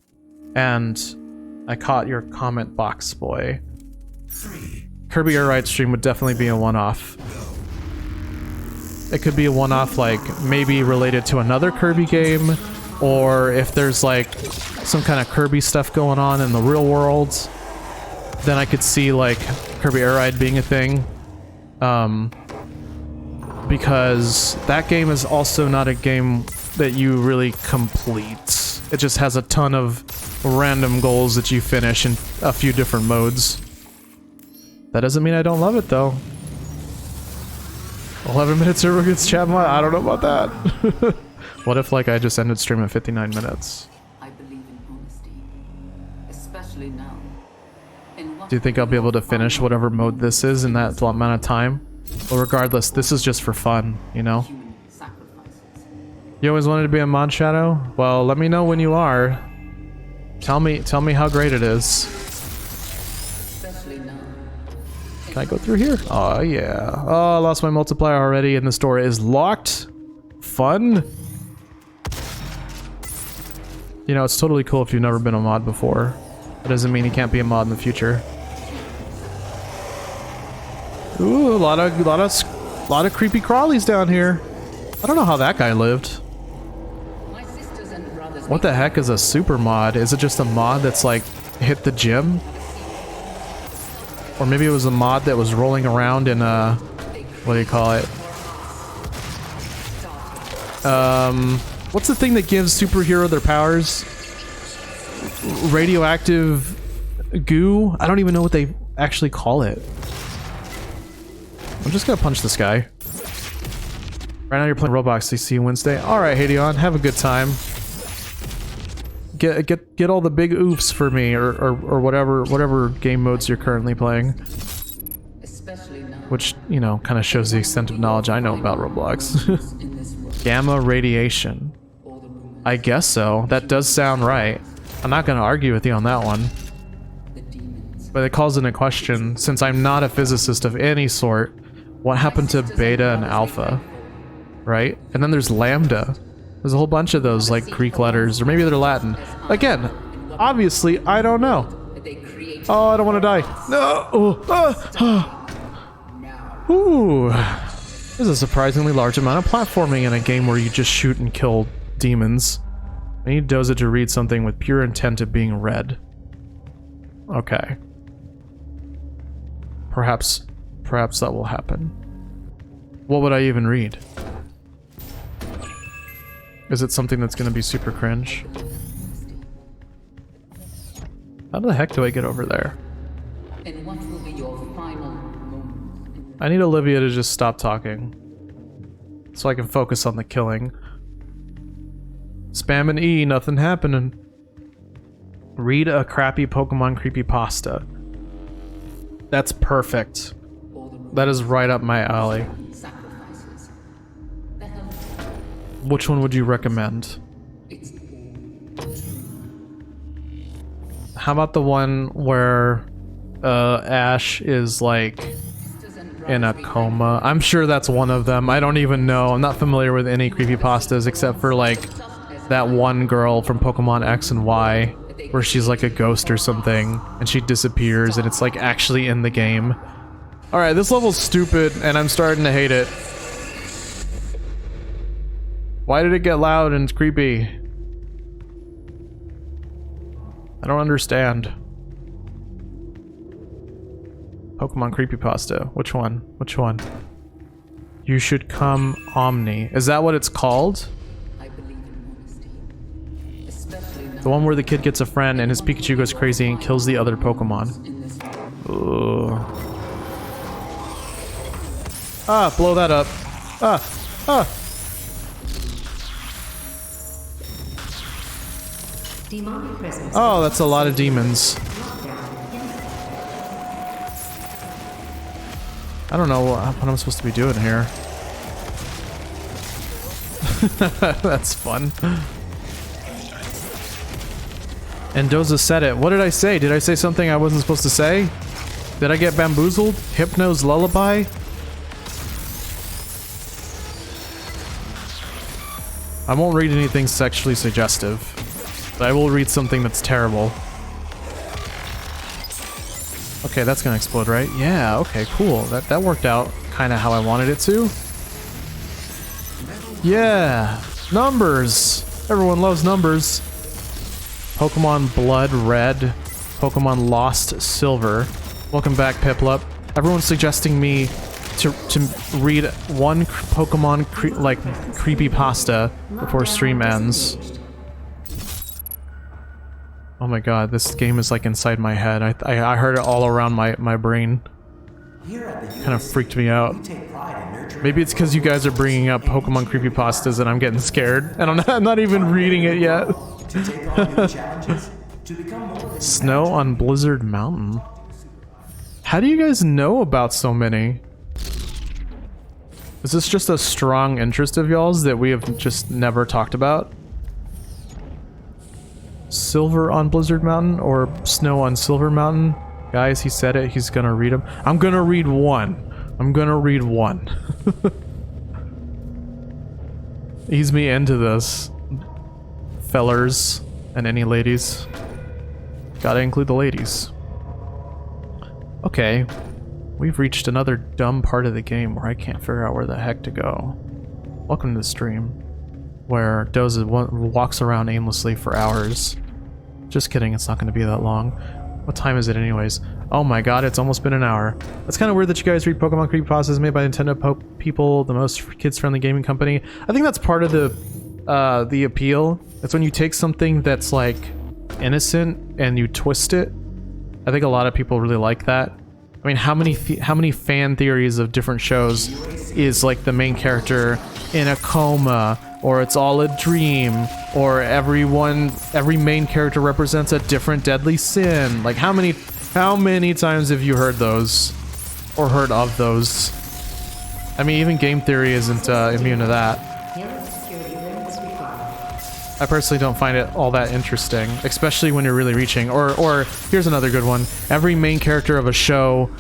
And I caught your comment box, boy. Kirby Air Ride stream would definitely be a one-off. It could be a one-off, like maybe related to another Kirby game, or if there's like some kind of Kirby stuff going on in the real world, then I could see like Kirby Air Ride being a thing. Because that game is also not a game that you really complete. It just has a ton of random goals that you finish in a few different modes. That doesn't mean I don't love it, though. 11-minute server gets chat mod? I don't know about that. What if, like, I just ended stream at 59 minutes? I believe in honesty, especially now. Do you think I'll be able to finish whatever mode this is in that amount of time? Well, regardless, this is just for fun, you know? You always wanted to be a mod, Shadow? Well, let me know when you are. Tell me how great it is. Can I go through here? Oh, yeah. Oh, I lost my multiplier already and this door is locked. Fun. You know, it's totally cool if you've never been a mod before. That doesn't mean you can't be a mod in the future. Ooh, a lot of creepy crawlies down here. I don't know how that guy lived. What the heck is a super mod? Is it just a mod that's like hit the gym? Or maybe it was a mod that was rolling around in what do you call it? What's the thing that gives superhero their powers? Radioactive goo? I don't even know what they actually call it. I'm just gonna punch this guy. Right now you're playing Roblox, so see you Wednesday. Alright, Hadeon, have a good time. Get all the big oofs for me, or whatever game modes you're currently playing. Which, you know, kind of shows the extent of knowledge I know about Roblox. Gamma radiation. I guess so. That does sound right. I'm not gonna argue with you on that one. But it calls into question, since I'm not a physicist of any sort, what happened to beta and alpha? Right? And then there's lambda. There's a whole bunch of those, like, Greek letters, or maybe they're Latin. Again, obviously, I don't know. Oh, I don't want to die. No! Ooh. There's a surprisingly large amount of platforming in a game where you just shoot and kill demons. I need Doza to read something with pure intent of being read. Okay. Perhaps that will happen. What would I even read? Is it something that's gonna be super cringe? How the heck do I get over there? In what will be your final moment? I need Olivia to just stop talking so I can focus on the killing. Spamming E, nothing happening. Read a crappy Pokemon creepypasta. That's perfect. That is right up my alley. Sacrifices. The help. Which one would you recommend? It's How about the one where Ash is like in a coma? I'm sure that's one of them. I don't even know. I'm not familiar with any creepypastas except for like that one girl from Pokemon X and Y where she's like a ghost or something and she disappears and it's like actually in the game. Alright, this level's stupid and I'm starting to hate it. Why did it get loud and creepy? I don't understand. Pokemon creepypasta. Which one? Which one? You should come Omni. Is that what it's called? I believe in honesty. Especially now The one where the kid gets a friend and his Pikachu goes crazy and kills the other Pokemon. in this world. Ugh. Ah, blow that up. Ah, ah. Demonic presence. Oh, that's a lot of demons. I don't know what I'm supposed to be doing here. That's fun. And Doza said it. What did I say? Did I say something I wasn't supposed to say? Did I get bamboozled? Hypno's lullaby? I won't read anything sexually suggestive, but I will read something that's terrible. Okay, that's gonna explode, right? Yeah, okay, cool. That worked out kind of how I wanted it to. Yeah! Numbers! Everyone loves numbers. Pokemon Blood Red. Pokemon Lost Silver. Welcome back, Piplup. Everyone's suggesting me to read one Pokemon creepypasta before stream ends. Oh my god, this game is like inside my head. I heard it all around my brain. Kind of freaked me out. Maybe it's because you guys are bringing up Pokemon creepypastas and I'm getting scared. And I'm not even reading it yet. Snow on Blizzard Mountain. How do you guys know about so many? Is this just a strong interest of y'all's that we have just never talked about? Silver on Blizzard Mountain or Snow on Silver Mountain? Guys, he said it. He's gonna read them. I'm gonna read one. I'm gonna read one. Ease me into this. Fellers and any ladies. Gotta include the ladies. Okay. We've reached another dumb part of the game where I can't figure out where the heck to go. Welcome to the stream, where Doza walks around aimlessly for hours. Just kidding, it's not going to be that long. What time is it anyways? Oh my god, it's almost been an hour. It's kind of weird that you guys read Pokemon creepypastas made by Nintendo people, the most kids-friendly gaming company. I think that's part of the appeal. It's when you take something that's like innocent and you twist it. I think a lot of people really like that. I mean, how many fan theories of different shows is like the main character in a coma, or it's all a dream, or every main character represents a different deadly sin? Like how many times have you heard those, or heard of those? I mean, even game theory isn't immune to that. I personally don't find it all that interesting, especially when you're really reaching. Or here's another good one. Every main character of a show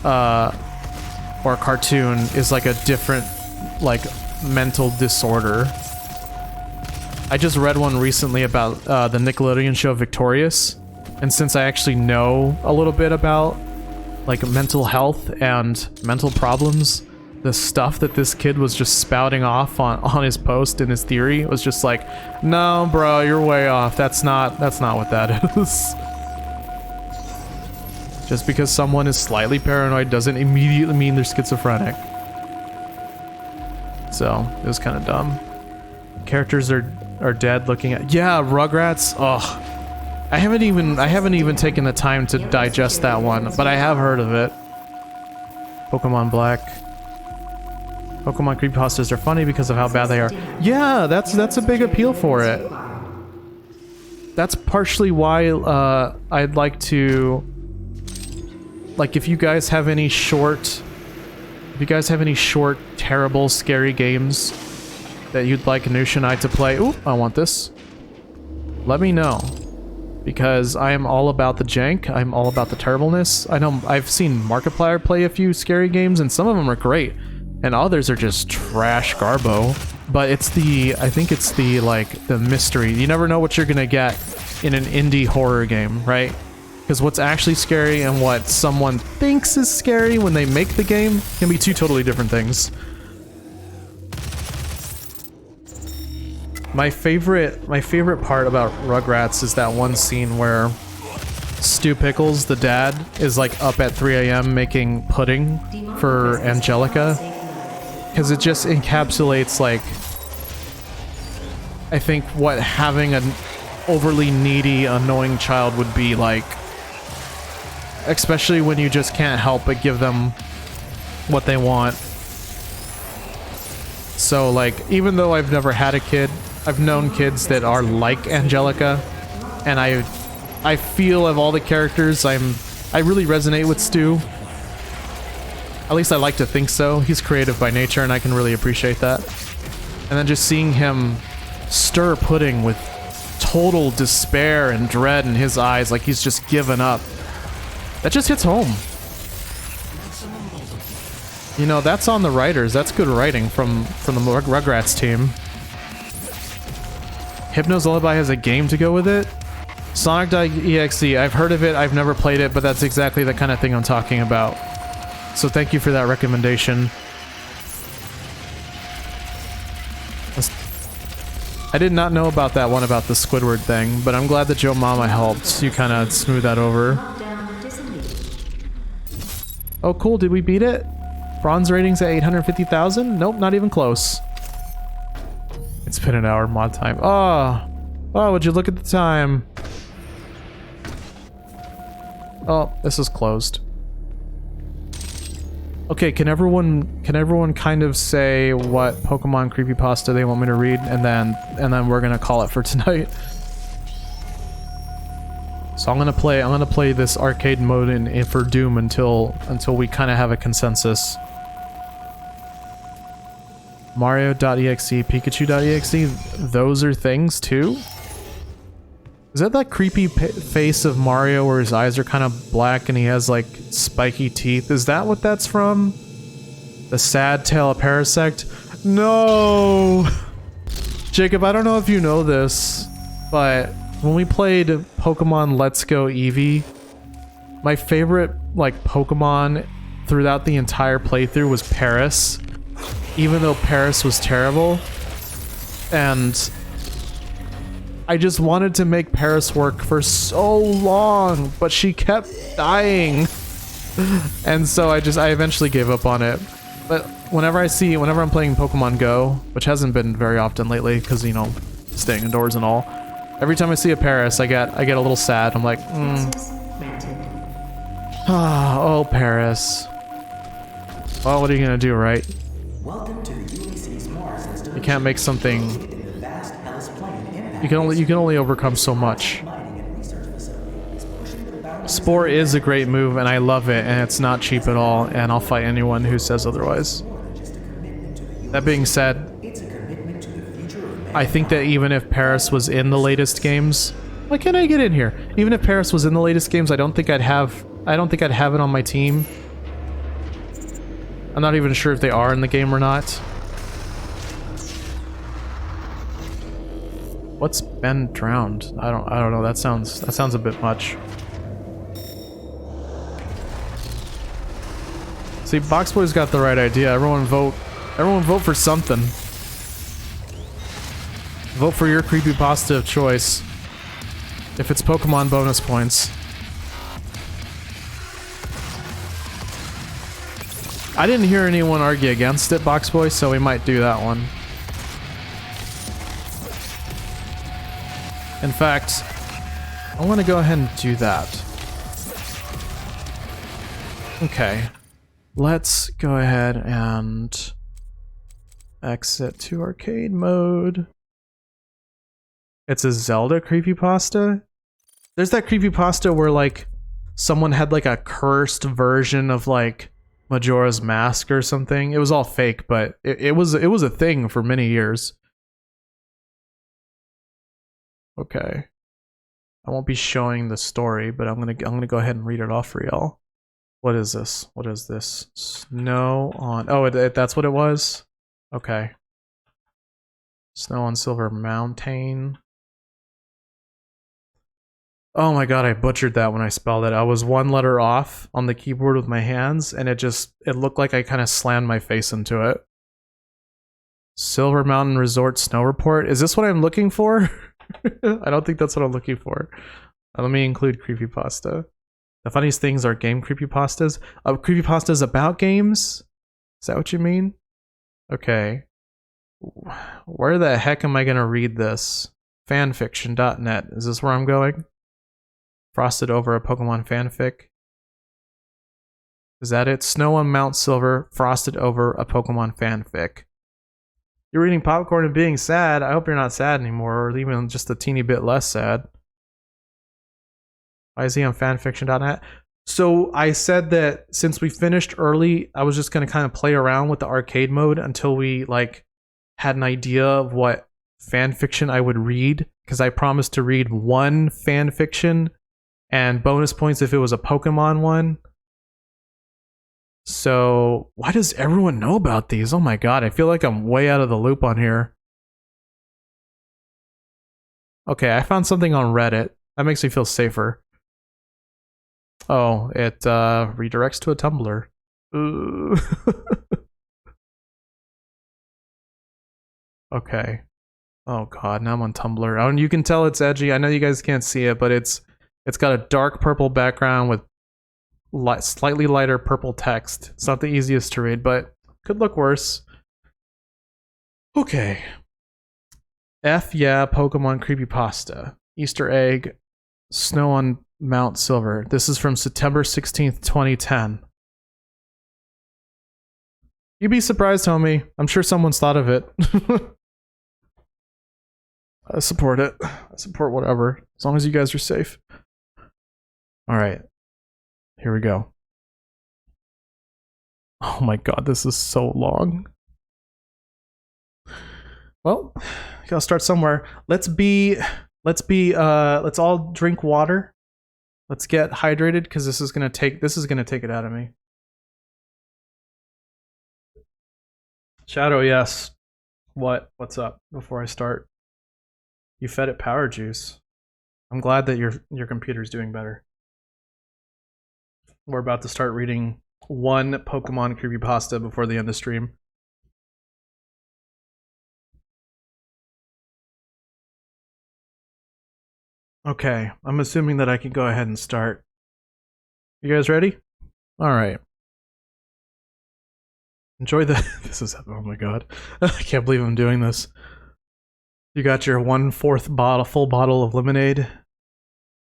or a cartoon is like a different like mental disorder. I just read one recently about the Nickelodeon show Victorious, and since I actually know a little bit about like mental health and mental problems, the stuff that this kid was just spouting off on his post and his theory was just like, no, bro, you're way off. That's not what that is. Just because someone is slightly paranoid doesn't immediately mean they're schizophrenic. So it was kind of dumb. Characters are dead looking at. Yeah, Rugrats. Ugh. I haven't even taken the time to digest that one, but I have heard of it. Pokemon Black. Pokemon creepypastas are funny because of how bad they are. Yeah, that's a big appeal for it. That's partially why I'd like to, like, if you guys have any short, terrible, scary games that you'd like Anusha and I to play. Ooh, I want this. Let me know. Because I am all about the jank. I'm all about the terribleness. I know I've seen Markiplier play a few scary games, and some of them are great, and others are just trash garbo. But it's the, I think it's the, like, the mystery. You never know what you're gonna get in an indie horror game, right? Because what's actually scary and what someone thinks is scary when they make the game can be two totally different things. My favorite part about Rugrats is that one scene where Stu Pickles, the dad, is like up at 3 a.m. making pudding for Angelica. Because it just encapsulates, like, I think what having an overly needy, annoying child would be like. Especially when you just can't help but give them what they want. So, like, even though I've never had a kid, I've known kids that are like Angelica, and I feel of all the characters, I really resonate with Stu. At least I like to think so. He's creative by nature, and I can really appreciate that. And then just seeing him stir pudding with total despair and dread in his eyes, like he's just given up. That just hits home. You know, that's on the writers. That's good writing from the Rugrats team. Hypno's Lullaby has a game to go with it. Sonic.exe, I've heard of it, I've never played it, but that's exactly the kind of thing I'm talking about. So thank you for that recommendation. I did not know about that one about the Squidward thing, but I'm glad that Joe Mama helped you kind of smooth that over. Oh cool, did we beat it? Bronze ratings at 850,000? Nope, not even close. It's been an hour mod time. Oh, would you look at the time? Oh, this is closed. Okay, can everyone kind of say what Pokemon creepypasta they want me to read, and then we're gonna call it for tonight. So I'm gonna play this arcade mode in for Doom until we kind of have a consensus. Mario.exe, Pikachu.exe, those are things too? Is that creepy face of Mario where his eyes are kind of black and he has like spiky teeth? Is that what that's from? The sad tale of Parasect? No! Jacob, I don't know if you know this, but when we played Pokemon Let's Go Eevee, my favorite like Pokemon throughout the entire playthrough was Paris. Even though Paris was terrible, and I just wanted to make Paris work for so long, but she kept dying, and so I eventually gave up on it. But whenever I'm playing Pokemon Go, which hasn't been very often lately, because you know, staying indoors and all, every time I see a Paris, I get a little sad. I'm like, oh, Paris. Well, what are you gonna do, right? Welcome to the UAC's Mars system. You can't make something. Vast Hellas plane You can only overcome so much. Spore is a great move, and I love it, and it's not cheap at all, and I'll fight anyone who says otherwise. That being said, I think that even if Paris was in the latest games, why can't I get in here? Even if Paris was in the latest games, I don't think I'd have it on my team. I'm not even sure if they are in the game or not. What's been drowned? I don't know. That sounds a bit much. See, Boxboy's got the right idea. Everyone vote for something. Vote for your creepypasta of choice. If it's Pokemon bonus points. I didn't hear anyone argue against it, Boxboy, so we might do that one. In fact, I want to go ahead and do that. Okay. Let's go ahead and exit to arcade mode. It's a Zelda creepypasta? There's that creepypasta where like someone had like a cursed version of like Majora's Mask or something. It was all fake, but it was a thing for many years. Okay. I won't be showing the story, but I'm gonna go ahead and read it off for y'all. What is this? What is this? Snow on... Oh, that's what it was? Okay. Snow on Silver Mountain. Oh my god, I butchered that when I spelled it. I was one letter off on the keyboard with my hands, and it looked like I kind of slammed my face into it. Silver Mountain Resort Snow Report. Is this what I'm looking for? I don't think that's what I'm looking for. Let me include creepypasta. The funniest things are game creepypastas. Creepypastas about games? Is that what you mean? Okay. Where the heck am I gonna read this? Fanfiction.net. Is this where I'm going? Frosted over a Pokemon fanfic. Is that it? Snow on Mount Silver, frosted over a Pokemon fanfic. You're reading popcorn and being sad. I hope you're not sad anymore, or even just a teeny bit less sad. Why is he on fanfiction.net? So I said that since we finished early, I was just going to kind of play around with the arcade mode until we like had an idea of what fanfiction I would read, because I promised to read one fanfiction and bonus points if it was a Pokemon one. So why does everyone know about these? Oh my god, I feel like I'm way out of the loop on here. Okay, I found something on Reddit. That makes me feel safer. Oh, it redirects to a Tumblr. Ooh. Okay. Oh god, now I'm on Tumblr. Oh, and you can tell it's edgy. I know you guys can't see it, but it's got a dark purple background with slightly lighter purple text. It's not the easiest to read, but could look worse. Okay. F yeah, Pokemon creepypasta. Easter egg, Snow on Mount Silver. This is from September 16th, 2010. You'd be surprised, homie. I'm sure someone's thought of it. I support it. I support whatever, as long as you guys are safe. Alright. Here we go. Oh my god, this is so long. Well, gotta start somewhere. Let's all drink water. Let's get hydrated, because this is gonna take it out of me. Shadow, yes. What's up before I start? You fed it power juice. I'm glad that your computer's doing better. We're about to start reading one Pokemon creepypasta before the end of stream. Okay, I'm assuming that I can go ahead and start. You guys ready? Alright. Enjoy the... This is... Oh my god. I can't believe I'm doing this. You got your 1/4 full bottle of lemonade.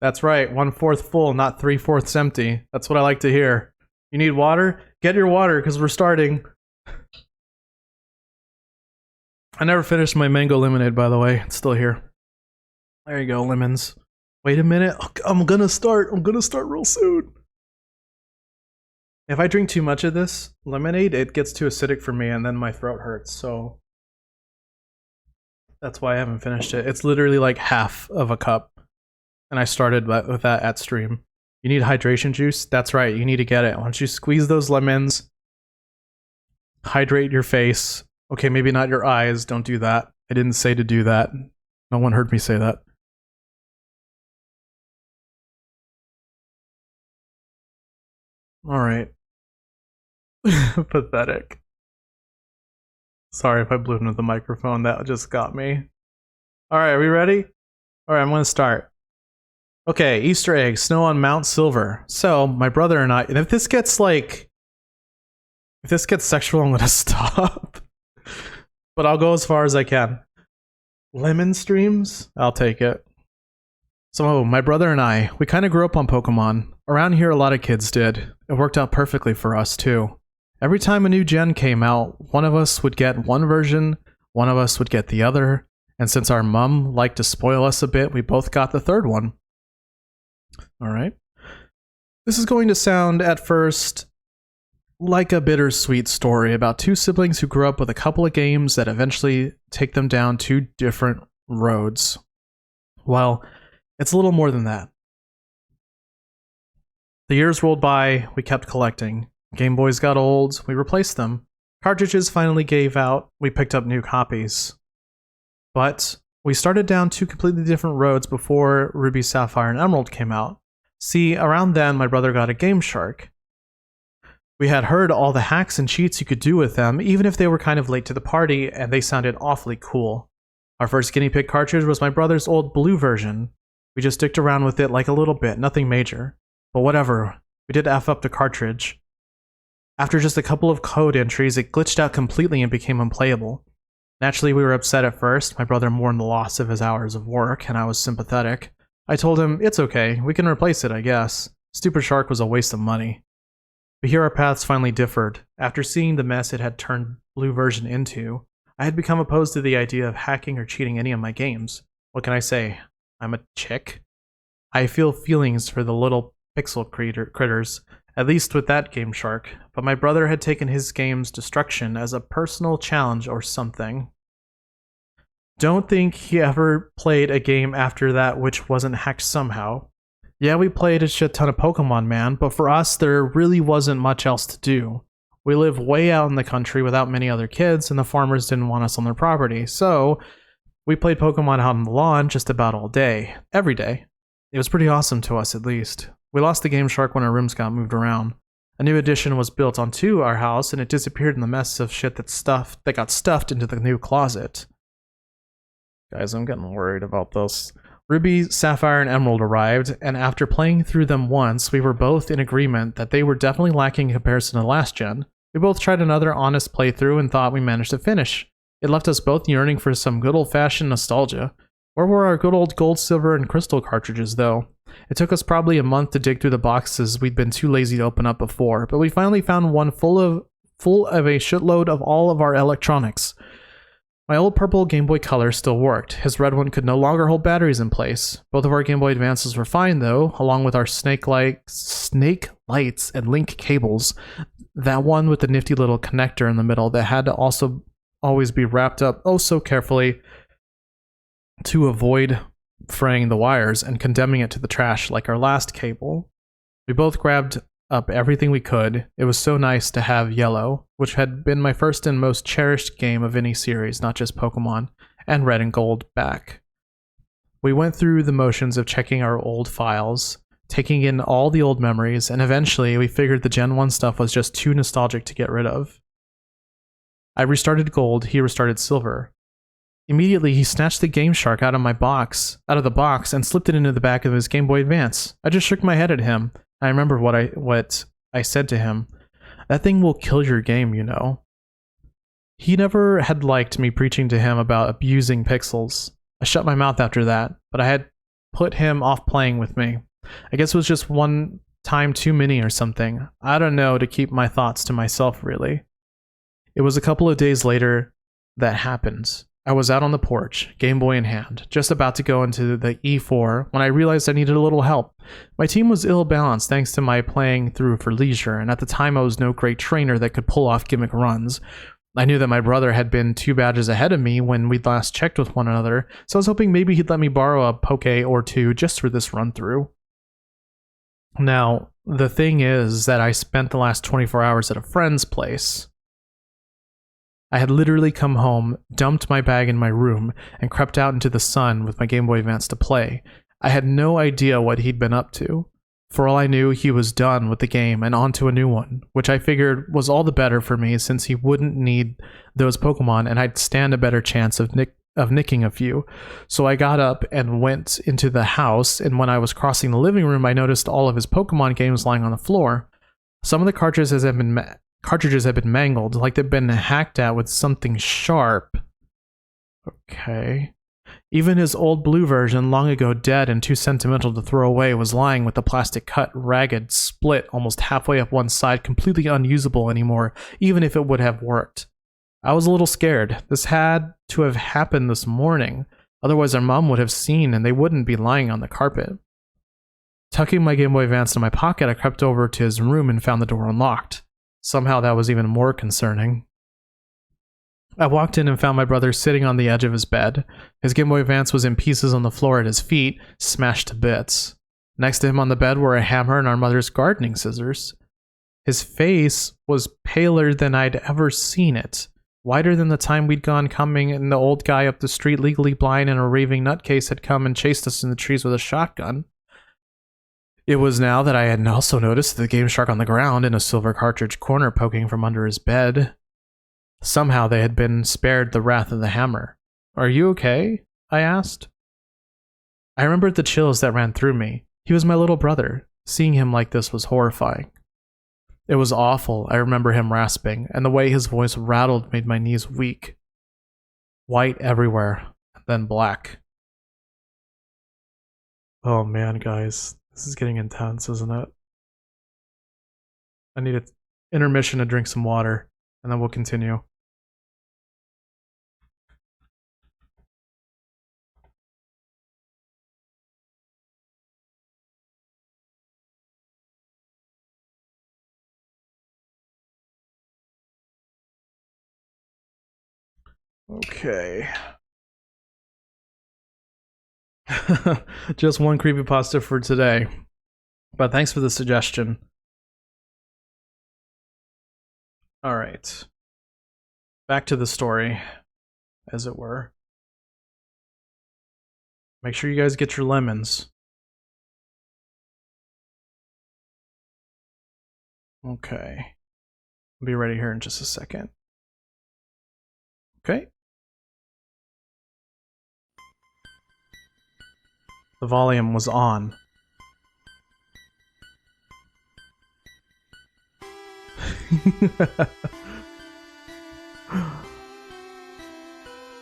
That's right, 1/4 full, not 3/4 empty. That's what I like to hear. You need water? Get your water, because we're starting. I never finished my mango lemonade, by the way. It's still here. There you go, lemons. Wait a minute. I'm gonna start real soon. If I drink too much of this lemonade, it gets too acidic for me, and then my throat hurts, so... That's why I haven't finished it. It's literally like half of a cup. And I started with that at stream. You need hydration juice? That's right, you need to get it. Once you squeeze those lemons, hydrate your face. Okay, maybe not your eyes, don't do that. I didn't say to do that. No one heard me say that. Alright. Pathetic. Sorry if I blew into the microphone, that just got me. Alright, are we ready? Alright, I'm gonna start. Okay, Easter egg, Snow on Mount Silver. So, my brother and I, and if this gets sexual, I'm gonna stop. But I'll go as far as I can. Lemon streams? I'll take it. So, my brother and I, we kind of grew up on Pokemon. Around here, a lot of kids did. It worked out perfectly for us, too. Every time a new gen came out, one of us would get one version, one of us would get the other, and since our mom liked to spoil us a bit, we both got the third one. Alright. This is going to sound, at first, like a bittersweet story about two siblings who grew up with a couple of games that eventually take them down two different roads. Well, it's a little more than that. The years rolled by, we kept collecting. Game Boys got old, we replaced them. Cartridges finally gave out, we picked up new copies. But we started down two completely different roads before Ruby, Sapphire, and Emerald came out. See, around then, my brother got a Game Shark. We had heard all the hacks and cheats you could do with them, even if they were kind of late to the party, and they sounded awfully cool. Our first guinea pig cartridge was my brother's old blue version. We just dicked around with it like a little bit, nothing major. But whatever, we did F up the cartridge. After just a couple of code entries, it glitched out completely and became unplayable. Naturally, we were upset at first. My brother mourned the loss of his hours of work, and I was sympathetic. I told him, it's okay, we can replace it, I guess. Stupid Shark was a waste of money. But here our paths finally differed. After seeing the mess it had turned blue version into, I had become opposed to the idea of hacking or cheating any of my games. What can I say? I'm a chick? I feel feelings for the little pixel critters, at least with that Game Shark, but my brother had taken his game's destruction as a personal challenge or something. Don't think he ever played a game after that which wasn't hacked somehow. Yeah, we played a shit ton of Pokemon, man, but for us, there really wasn't much else to do. We live way out in the country without many other kids, and the farmers didn't want us on their property, so we played Pokemon out on the lawn just about all day, every day. It was pretty awesome to us, at least. We lost the Game Shark when our rooms got moved around. A new addition was built onto our house, and it disappeared in the mess of shit that got stuffed into the new closet. Guys, I'm getting worried about this. Ruby, Sapphire, and Emerald arrived, and after playing through them once, we were both in agreement that they were definitely lacking in comparison to last gen. We both tried another honest playthrough and thought we managed to finish. It left us both yearning for some good old-fashioned nostalgia. Where were our good old gold, silver, and crystal cartridges, though? It took us probably a month to dig through the boxes we'd been too lazy to open up before, but we finally found one full of a shitload of all of our electronics. My old purple Game Boy Color still worked. His red one could no longer hold batteries in place. Both of our Game Boy Advances were fine though, along with our snake lights and link cables. That one with the nifty little connector in the middle that had to also always be wrapped up oh so carefully to avoid fraying the wires and condemning it to the trash like our last cable. We both grabbed up everything we could. It was so nice to have Yellow, which had been my first and most cherished game of any series, not just Pokemon, and Red and Gold back. We went through the motions of checking our old files, taking in all the old memories, and eventually we figured the Gen 1 stuff was just too nostalgic to get rid of. I restarted Gold, he restarted Silver. Immediately, he snatched the Game Shark out of the box, and slipped it into the back of his Game Boy Advance. I just shook my head at him. I remember what I said to him. That thing will kill your game, you know. He never had liked me preaching to him about abusing pixels. I shut my mouth after that, but I had put him off playing with me. I guess it was just one time too many or something. I don't know, to keep my thoughts to myself, really. It was a couple of days later that happened. I was out on the porch, Game Boy in hand, just about to go into the E4 when I realized I needed a little help. My team was ill-balanced thanks to my playing through for leisure, and at the time I was no great trainer that could pull off gimmick runs. I knew that my brother had been 2 badges ahead of me when we'd last checked with one another, so I was hoping maybe he'd let me borrow a Poke or two just for this run-through. Now, the thing is that I spent the last 24 hours at a friend's place. I had literally come home, dumped my bag in my room, and crept out into the sun with my Game Boy Advance to play. I had no idea what he'd been up to. For all I knew, he was done with the game and on to a new one, which I figured was all the better for me since he wouldn't need those Pokemon and I'd stand a better chance of nicking a few. So I got up and went into the house, and when I was crossing the living room, I noticed all of his Pokemon games lying on the floor. Some of the cartridges had been mangled, like they'd been hacked at with something sharp. Okay. Even his old blue version, long ago dead and too sentimental to throw away, was lying with the plastic cut, ragged, split almost halfway up one side, completely unusable anymore, even if it would have worked. I was a little scared. This had to have happened this morning. Otherwise our mom would have seen and they wouldn't be lying on the carpet. Tucking my Game Boy Advance in my pocket, I crept over to his room and found the door unlocked. Somehow that was even more concerning. I walked in and found my brother sitting on the edge of his bed. His Game Boy Advance was in pieces on the floor at his feet, smashed to bits. Next to him on the bed were a hammer and our mother's gardening scissors. His face was paler than I'd ever seen it, whiter than the time we'd gone coming and the old guy up the street legally blind and a raving nutcase had come and chased us in the trees with a shotgun. It was now that I had also noticed the Game Shark on the ground and a silver cartridge corner poking from under his bed. Somehow they had been spared the wrath of the hammer. "Are you okay?" I asked. I remembered the chills that ran through me. He was my little brother. Seeing him like this was horrifying. It was awful, I remember him rasping, and the way his voice rattled made my knees weak. White everywhere, then black. Oh man, guys. This is getting intense, isn't it? I need an intermission to drink some water, and then we'll continue. Okay. Just one creepypasta for today. But thanks for the suggestion. Alright. Back to the story, as it were. Make sure you guys get your lemons. Okay. I'll be ready here in just a second. Okay. The volume was on.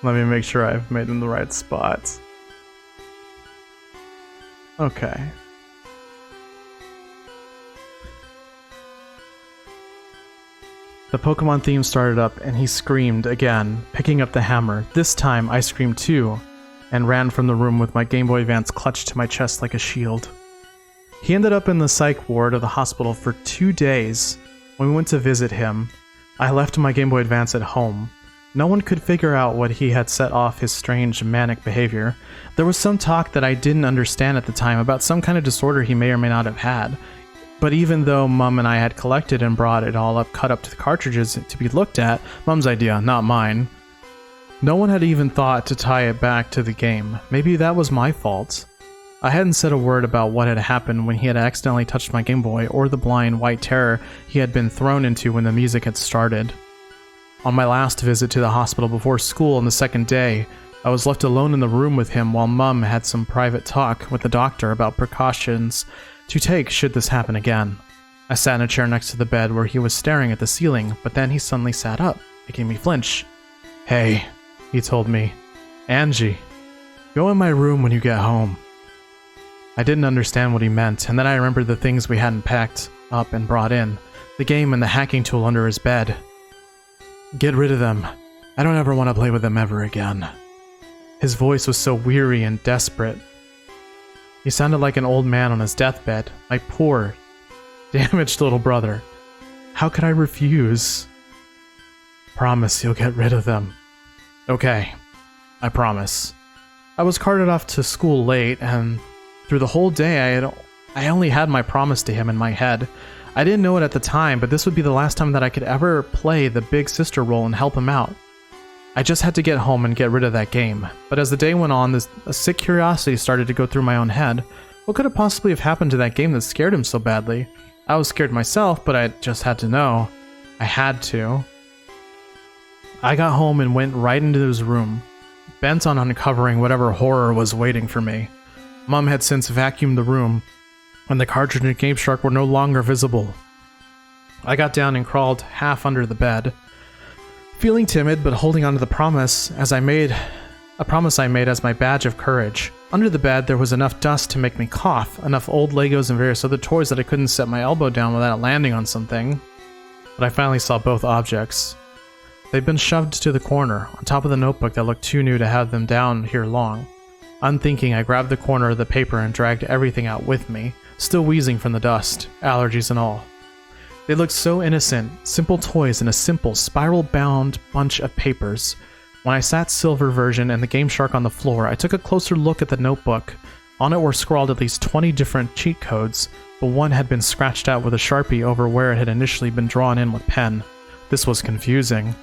Let me make sure I've made them the right spots. Okay. The Pokemon theme started up and he screamed again, picking up the hammer. This time I screamed too, and ran from the room with my Game Boy Advance clutched to my chest like a shield. He ended up in the psych ward of the hospital for 2 days. When we went to visit him, I left my Game Boy Advance at home. No one could figure out what he had set off his strange manic behavior. There was some talk that I didn't understand at the time about some kind of disorder he may or may not have had. But even though Mum and I had collected and brought it all up, cut up to the cartridges to be looked at, Mum's idea, not mine, no one had even thought to tie it back to the game. Maybe that was my fault. I hadn't said a word about what had happened when he had accidentally touched my Game Boy or the blind white terror he had been thrown into when the music had started. On my last visit to the hospital before school on the second day, I was left alone in the room with him while Mum had some private talk with the doctor about precautions to take should this happen again. I sat in a chair next to the bed where he was staring at the ceiling, but then he suddenly sat up, making me flinch. "Hey," he told me. "Angie, go in my room when you get home." I didn't understand what he meant, and then I remembered the things we hadn't packed up and brought in, the game and the hacking tool under his bed. "Get rid of them. I don't ever want to play with them ever again." His voice was so weary and desperate. He sounded like an old man on his deathbed, my poor, damaged little brother. How could I refuse? "Promise you'll get rid of them." "Okay, I promise." I was carted off to school late, and through the whole day I only had my promise to him in my head. I didn't know it at the time, but this would be the last time that I could ever play the big sister role and help him out. I just had to get home and get rid of that game. But as the day went on, a sick curiosity started to go through my own head. What could have possibly have happened to that game that scared him so badly? I was scared myself, but I just had to know. I had to. I got home and went right into his room, bent on uncovering whatever horror was waiting for me. Mum had since vacuumed the room, and the cartridge and Game Shark were no longer visible. I got down and crawled half under the bed, feeling timid but holding on to the promise as I made a promise I made as my badge of courage. Under the bed, there was enough dust to make me cough, enough old Legos and various other toys that I couldn't set my elbow down without landing on something. But I finally saw both objects. They'd been shoved to the corner, on top of the notebook that looked too new to have them down here long. Unthinking, I grabbed the corner of the paper and dragged everything out with me, still wheezing from the dust, allergies and all. They looked so innocent, simple toys in a simple, spiral-bound bunch of papers. When I sat Silver version and the Game Shark on the floor, I took a closer look at the notebook. On it were scrawled at least 20 different cheat codes, but one had been scratched out with a Sharpie over where it had initially been drawn in with pen. This was confusing.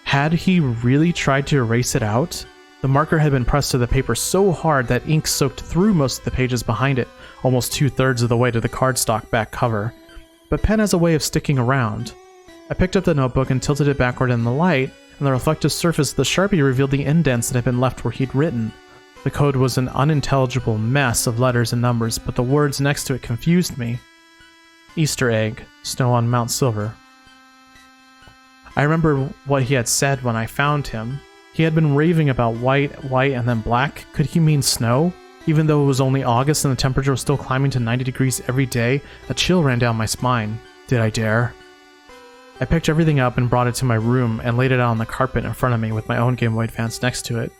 Had he really tried to erase it out? The marker had been pressed to the paper so hard that ink soaked through most of the pages behind it, almost 2/3 of the way to the cardstock back cover. But pen has a way of sticking around. I picked up the notebook and tilted it backward in the light, and the reflective surface of the Sharpie revealed the indents that had been left where he'd written. The code was an unintelligible mess of letters and numbers, but the words next to it confused me. Easter egg, snow on Mount Silver. I remember what he had said when I found him. He had been raving about white, and then black. Could he mean snow? Even though it was only August and the temperature was still climbing to 90 degrees every day, a chill ran down my spine. Did I dare? I picked everything up and brought it to my room and laid it out on the carpet in front of me with my own Game Boy Advance next to it.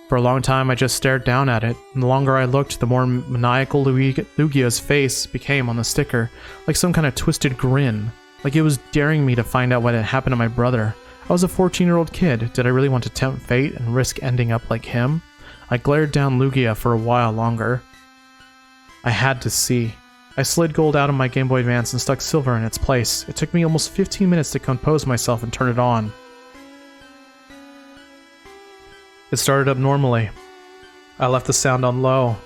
For a long time I just stared down at it, and the longer I looked, the more maniacal Lugia's face became on the sticker, like some kind of twisted grin, like it was daring me to find out what had happened to my brother. I was a 14-year-old kid. Did I really want to tempt fate and risk ending up like him? I glared down Lugia for a while longer. I had to see. I slid gold out of my Game Boy Advance and stuck silver in its place. It took me almost 15 minutes to compose myself and turn it on. It started up normally. I left the sound on low,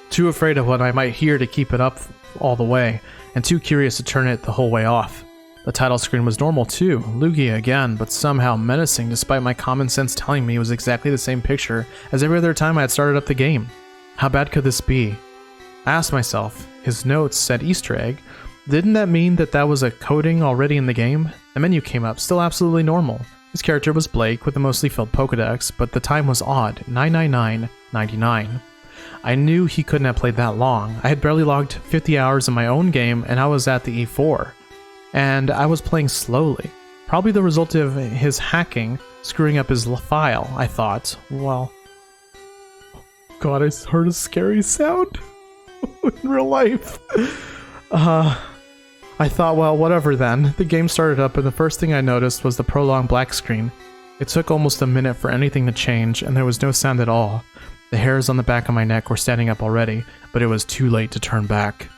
too afraid of what I might hear to keep it up all the way, and too curious to turn it the whole way off. The title screen was normal too, Lugia again, but somehow menacing despite my common sense telling me it was exactly the same picture as every other time I had started up the game. How bad could this be? I asked myself. His notes said Easter egg. Didn't that mean that was a coding already in the game? The menu came up, still absolutely normal. His character was Blake with a mostly filled Pokedex, but the time was odd, 99999. I knew he couldn't have played that long. I had barely logged 50 hours in my own game and I was at the E4. And I was playing slowly. Probably the result of his hacking, screwing up his file, I thought. Well... God, I heard a scary sound in real life. I thought, well, whatever then. The game started up and the first thing I noticed was the prolonged black screen. It took almost a minute for anything to change and there was no sound at all. The hairs on the back of my neck were standing up already, but it was too late to turn back.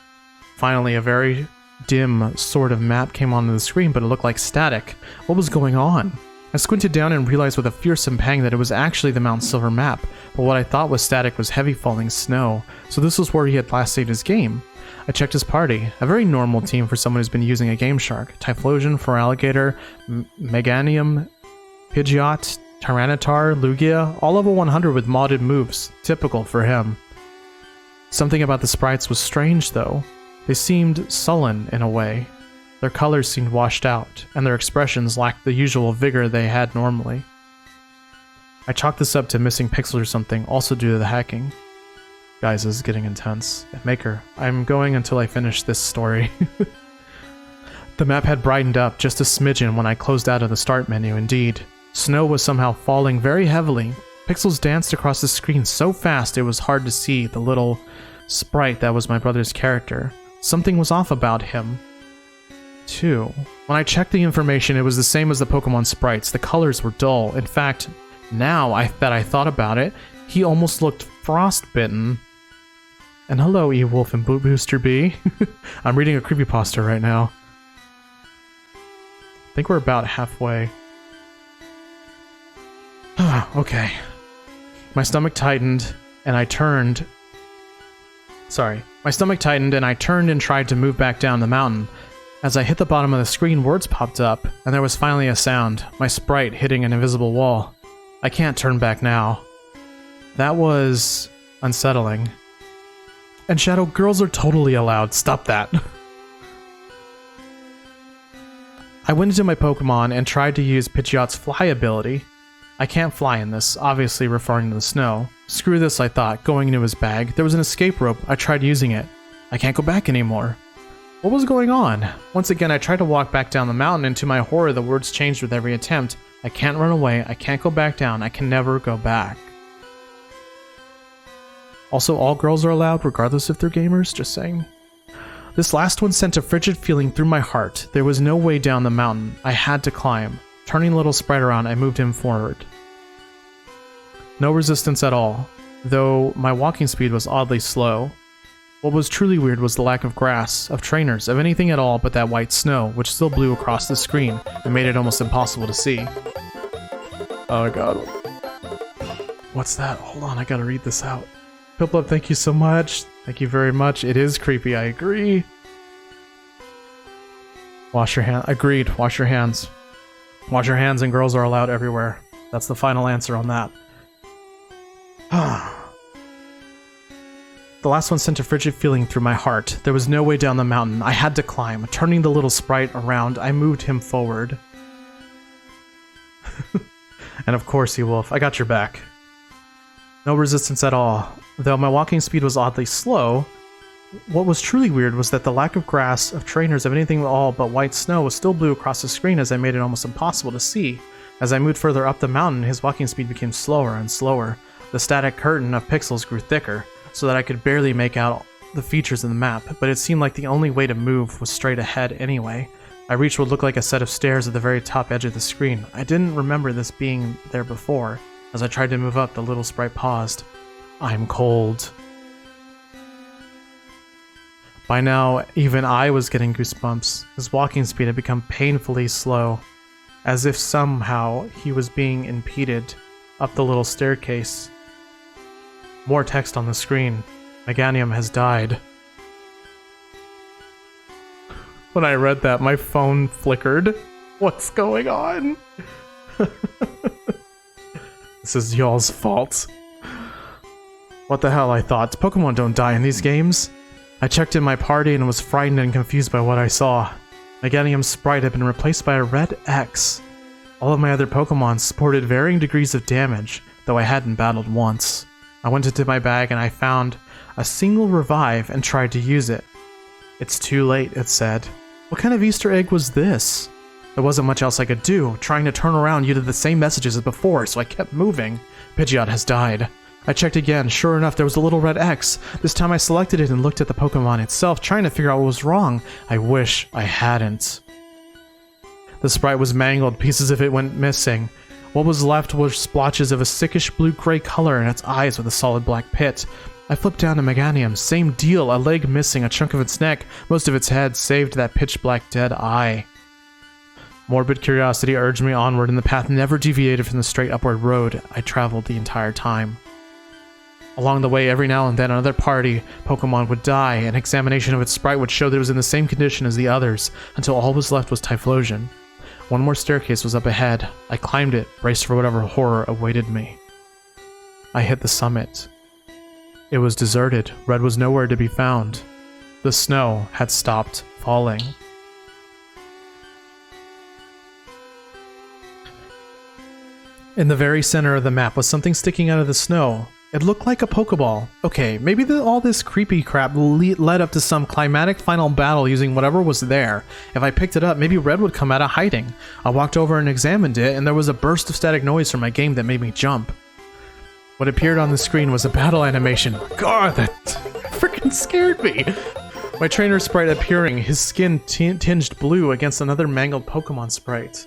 Finally, a very dim sort of map came onto the screen, but it looked like static. What was going on? I squinted down and realized with a fearsome pang that it was actually the Mount Silver map, but what I thought was static was heavy falling snow, so this was where he had last saved his game. I checked his party, a very normal team for someone who's been using a Game Shark. Typhlosion, Feraligatr, Meganium, Pidgeot, Tyranitar, Lugia, all level 100 with modded moves, typical for him. Something about the sprites was strange though. They seemed sullen in a way. Their colors seemed washed out, and their expressions lacked the usual vigor they had normally. I chalked this up to missing pixels or something, also due to the hacking. Guys, this is getting intense. Maker, I'm going until I finish this story. The map had brightened up just a smidgen when I closed out of the start menu, indeed. Snow was somehow falling very heavily. Pixels danced across the screen so fast it was hard to see the little sprite that was my brother's character. Something was off about him, too. When I checked the information, it was the same as the Pokemon sprites. The colors were dull. In fact, now that I thought about it, he almost looked frostbitten. And hello, E-Wolf and Booster B. I'm reading a Creepypasta right now. I think we're about halfway. Okay. My stomach tightened, and I turned... My stomach tightened, and I turned and tried to move back down the mountain. As I hit the bottom of the screen, words popped up, and there was finally a sound. My sprite hitting an invisible wall. I can't turn back now. That was... unsettling. And Shadow, girls are totally allowed. Stop that. I went into my Pokemon and tried to use Pidgeot's fly ability. I can't fly in this, obviously referring to the snow. Screw this, I thought, going into his bag. There was an escape rope. I tried using it. I can't go back anymore. What was going on? Once again, I tried to walk back down the mountain, and to my horror, the words changed with every attempt. I can't run away. I can't go back down. I can never go back. Also, all girls are allowed, regardless if they're gamers, just saying. This last one sent a frigid feeling through my heart. There was no way down the mountain. I had to climb. Turning the little sprite around, I moved him forward. No resistance at all, though my walking speed was oddly slow. What was truly weird was the lack of grass, of trainers, of anything at all but that white snow, which still blew across the screen and made it almost impossible to see. Oh god. What's that? Hold on, I gotta read this out. Piplup, thank you so much. Thank you very much. It is creepy, I agree. Wash your hands. Agreed. Wash your hands. Wash your hands and girls are allowed everywhere. That's the final answer on that. The last one sent a frigid feeling through my heart. There was no way down the mountain. I had to climb. Turning the little sprite around, I moved him forward. And of course, you wolf. I got your back. No resistance at all. Though my walking speed was oddly slow, what was truly weird was that the lack of grass, of trainers, of anything at all but white snow was still blue across the screen as I made it almost impossible to see. As I moved further up the mountain, his walking speed became slower and slower. The static curtain of pixels grew thicker, so that I could barely make out the features of the map, but it seemed like the only way to move was straight ahead anyway. I reached what looked like a set of stairs at the very top edge of the screen. I didn't remember this being there before. As I tried to move up, the little sprite paused. I'm cold. By now, even I was getting goosebumps. His walking speed had become painfully slow, as if somehow he was being impeded up the little staircase. More text on the screen. Meganium has died. When I read that, my phone flickered. What's going on? This is y'all's fault. What the hell, I thought. Pokemon don't die in these games. I checked in my party and was frightened and confused by what I saw. Meganium's sprite had been replaced by a red X. All of my other Pokemon sported varying degrees of damage, though I hadn't battled once. I went into my bag and I found a single revive and tried to use it. It's too late, it said. What kind of Easter egg was this? There wasn't much else I could do. Trying to turn around yielded the same messages as before, so I kept moving. Pidgeot has died. I checked again. Sure enough, there was a little red X. This time I selected it and looked at the Pokemon itself, trying to figure out what was wrong. I wish I hadn't. The sprite was mangled. Pieces of it went missing. What was left was splotches of a sickish blue-gray color in its eyes with a solid black pit. I flipped down to Meganium. Same deal. A leg missing, a chunk of its neck, most of its head, saved that pitch-black dead eye. Morbid curiosity urged me onward, and the path never deviated from the straight upward road I traveled the entire time. Along the way, every now and then, another party Pokemon would die. An examination of its sprite would show that it was in the same condition as the others, until all was left was Typhlosion. One more staircase was up ahead. I climbed it, braced for whatever horror awaited me. I hit the summit. It was deserted. Red was nowhere to be found. The snow had stopped falling. In the very center of the map was something sticking out of the snow. It looked like a Pokeball. Okay, maybe all this creepy crap led up to some climatic final battle using whatever was there. If I picked it up, maybe Red would come out of hiding. I walked over and examined it, and there was a burst of static noise from my game that made me jump. What appeared on the screen was a battle animation. God, that freaking scared me. My trainer sprite appearing, his skin tinged blue against another mangled Pokemon sprite.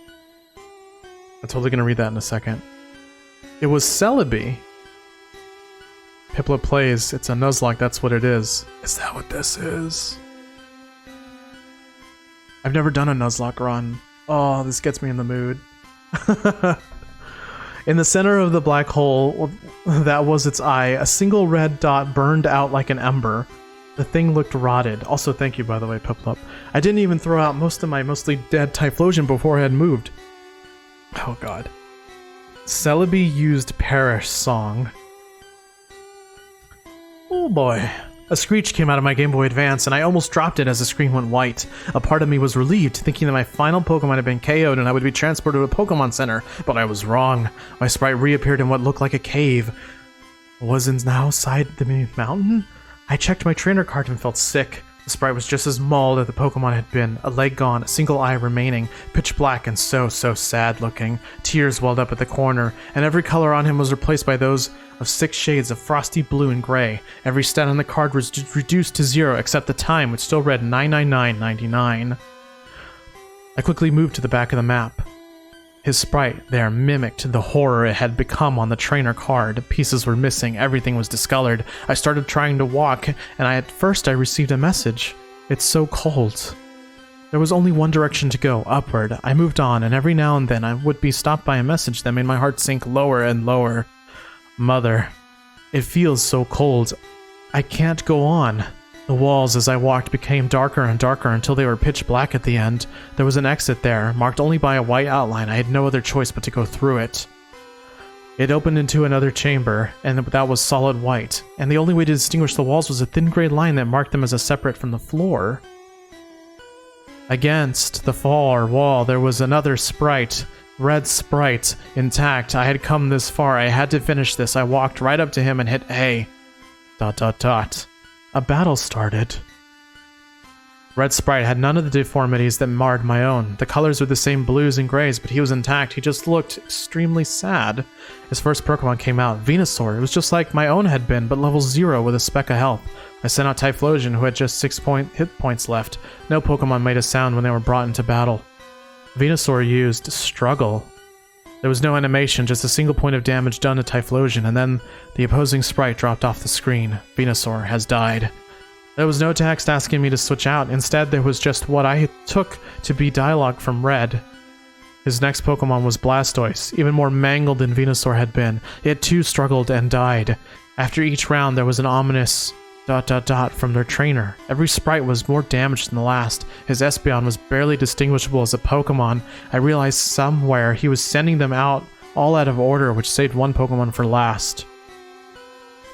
I'm totally gonna read that in a second. It was Celebi. Piplup plays. It's a Nuzlocke, that's what it is. Is that what this is? I've never done a Nuzlocke run. Oh, this gets me in the mood. In the center of the black hole, that was its eye, a single red dot burned out like an ember. The thing looked rotted. Also, thank you, by the way, Piplup. I didn't even throw out most of my mostly dead Typhlosion before I had moved. Oh god. Celebi used Perish Song. Oh boy. A screech came out of my Game Boy Advance, and I almost dropped it as the screen went white. A part of me was relieved, thinking that my final Pokemon had been KO'd and I would be transported to a Pokemon Center, but I was wrong. My sprite reappeared in what looked like a cave. Was it now inside the mountain? I checked my trainer card and felt sick. The sprite was just as mauled as the Pokemon had been, a leg gone, a single eye remaining, pitch black and so sad looking. Tears welled up at the corner, and every color on him was replaced by those of 6 shades of frosty blue and gray. Every stat on the card was reduced to 0 except the time, which still read 999.99. I quickly moved to the back of the map. His sprite there mimicked the horror it had become on the trainer card. Pieces were missing, everything was discolored. I started trying to walk, and at first I received a message. It's so cold. There was only one direction to go, upward. I moved on, and every now and then I would be stopped by a message that made my heart sink lower and lower. Mother, it feels so cold. I can't go on. The walls as I walked became darker and darker until they were pitch black at the end. There was an exit there, marked only by a white outline. I had no other choice but to go through it. It opened into another chamber, and that was solid white, and the only way to distinguish the walls was a thin gray line that marked them as a separate from the floor. Against the far wall there was another sprite, red sprite, intact. I had come this far, I had to finish this. I walked right up to him and hit A. ... A battle started. Red Sprite had none of the deformities that marred my own. The colors were the same blues and grays, but he was intact. He just looked extremely sad. His first Pokemon came out, Venusaur. It was just like my own had been, but level 0 with a speck of health. I sent out Typhlosion, who had just 6 hit points left. No Pokemon made a sound when they were brought into battle. Venusaur used Struggle. There was no animation, just a single point of damage done to Typhlosion, and then the opposing sprite dropped off the screen. Venusaur has died. There was no text asking me to switch out. Instead, there was just what I took to be dialogue from Red. His next Pokemon was Blastoise, even more mangled than Venusaur had been. It too struggled and died. After each round, there was an ominous ... from their trainer. Every sprite was more damaged than the last. His Espeon was barely distinguishable as a Pokemon. I realized somewhere he was sending them out all out of order, which saved one Pokemon for last.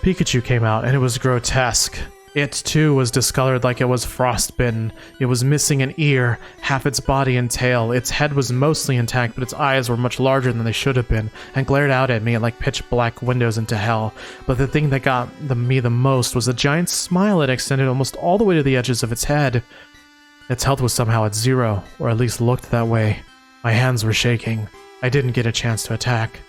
Pikachu came out, and it was grotesque. It too was discolored like it was frostbitten. It was missing an ear, half its body and tail. Its head was mostly intact, but its eyes were much larger than they should have been, and glared out at me like pitch black windows into hell. But the thing that got me the most was a giant smile that extended almost all the way to the edges of its head. Its health was somehow at 0, or at least looked that way. My hands were shaking. I didn't get a chance to attack.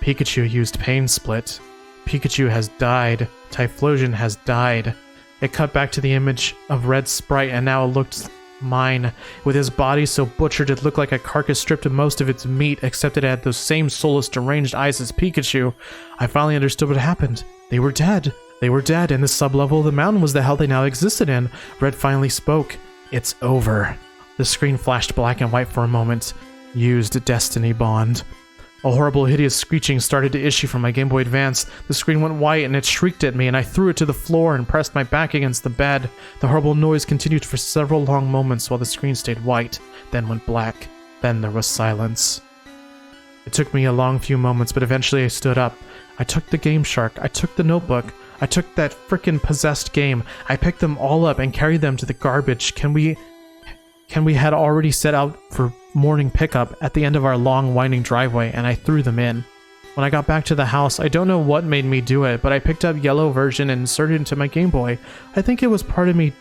Pikachu used Pain Split. Pikachu has died. Typhlosion has died. It cut back to the image of Red Sprite, and now it looked mine. With his body so butchered, it looked like a carcass stripped of most of its meat, except it had those same soulless, deranged eyes as Pikachu. I finally understood what happened. They were dead. They were dead, and the sublevel of the mountain was the hell they now existed in. Red finally spoke. It's over. The screen flashed black and white for a moment. Used Destiny Bond. A horrible, hideous screeching started to issue from my Game Boy Advance. The screen went white and it shrieked at me, and I threw it to the floor and pressed my back against the bed. The horrible noise continued for several long moments while the screen stayed white, then went black. Then there was silence. It took me a long few moments, but eventually I stood up. I took the Game Shark. I took the notebook. I took that frickin' possessed game. I picked them all up and carried them to the garbage. We had already set out for morning pickup at the end of our long winding driveway, and I threw them in. When I got back to the house, I don't know what made me do it, but I picked up yellow version and inserted it into my Game Boy. I think it was part of me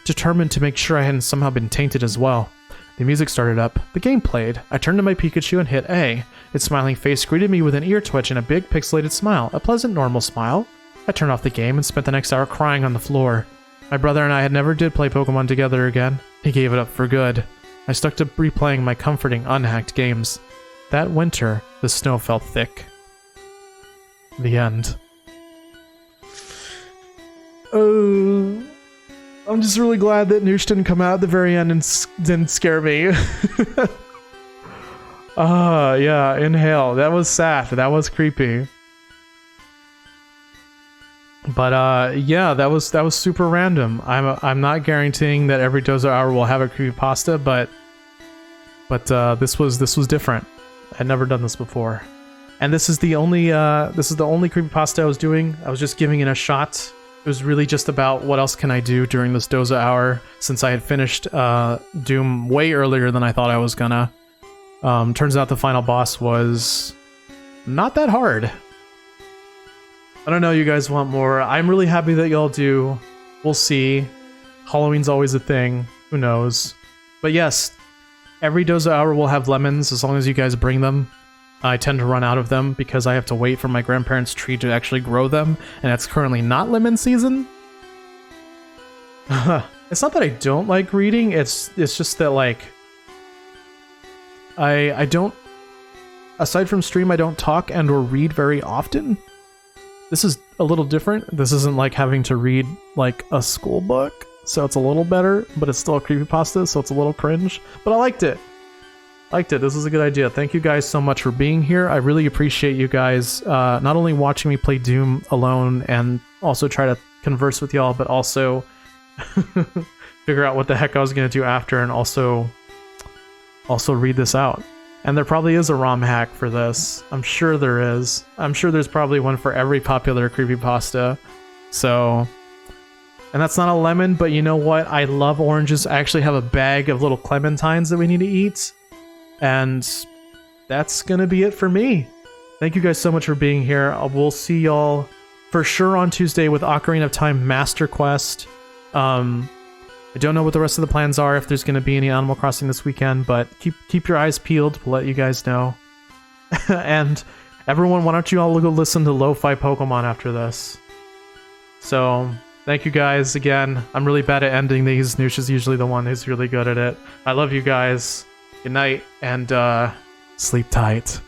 determined to make sure I hadn't somehow been tainted as well. The music started up. The game played. I turned to my Pikachu and hit A. Its smiling face greeted me with an ear twitch and a big pixelated smile, a pleasant normal smile. I turned off the game and spent the next hour crying on the floor. My brother and I had never did play Pokemon together again. He gave it up for good. I stuck to replaying my comforting, unhacked games. That winter, the snow felt thick. The end. Oh, I'm just really glad that Noosh didn't come out at the very end and didn't scare me. Yeah, Inhale. That was sad. That was creepy. But yeah, that was super random. I'm not guaranteeing that every Doza Hour will have a creepypasta, but this was different. I'd never done this before, and this is the only creepypasta I was doing. I was just giving it a shot. It was really just about what else can I do during this Doza hour, since I had finished Doom way earlier than I thought I was gonna. Turns out the final boss was not that hard. I don't know, you guys want more. I'm really happy that y'all do. We'll see. Halloween's always a thing. Who knows? But yes, every Doza hour will have lemons as long as you guys bring them. I tend to run out of them because I have to wait for my grandparents' tree to actually grow them, and it's currently not lemon season. It's not that I don't like reading, it's just that, like, I don't, aside from stream, I don't talk and or read very often. This is a little different. This isn't like having to read like a school book, so it's a little better, but it's still a creepypasta, so it's a little cringe. But I liked it. This was a good idea. Thank you guys so much for being here. I really appreciate you guys not only watching me play Doom alone and also try to converse with y'all, but also figure out what the heck I was going to do after, and also read this out. And there probably is a ROM hack for this. I'm sure there is. I'm sure there's probably one for every popular creepypasta. So, and that's not a lemon, but you know what? I love oranges. I actually have a bag of little clementines that we need to eat. And that's gonna be it for me. Thank you guys so much for being here. We'll see y'all for sure on Tuesday with Ocarina of Time Master Quest. I don't know what the rest of the plans are, if there's gonna be any Animal Crossing this weekend, but keep your eyes peeled. We'll let you guys know. And everyone, why don't you all go listen to Lo-Fi Pokemon after this? So, thank you guys again. I'm really bad at ending these. Noosh is usually the one who's really good at it. I love you guys. Good night, and sleep tight.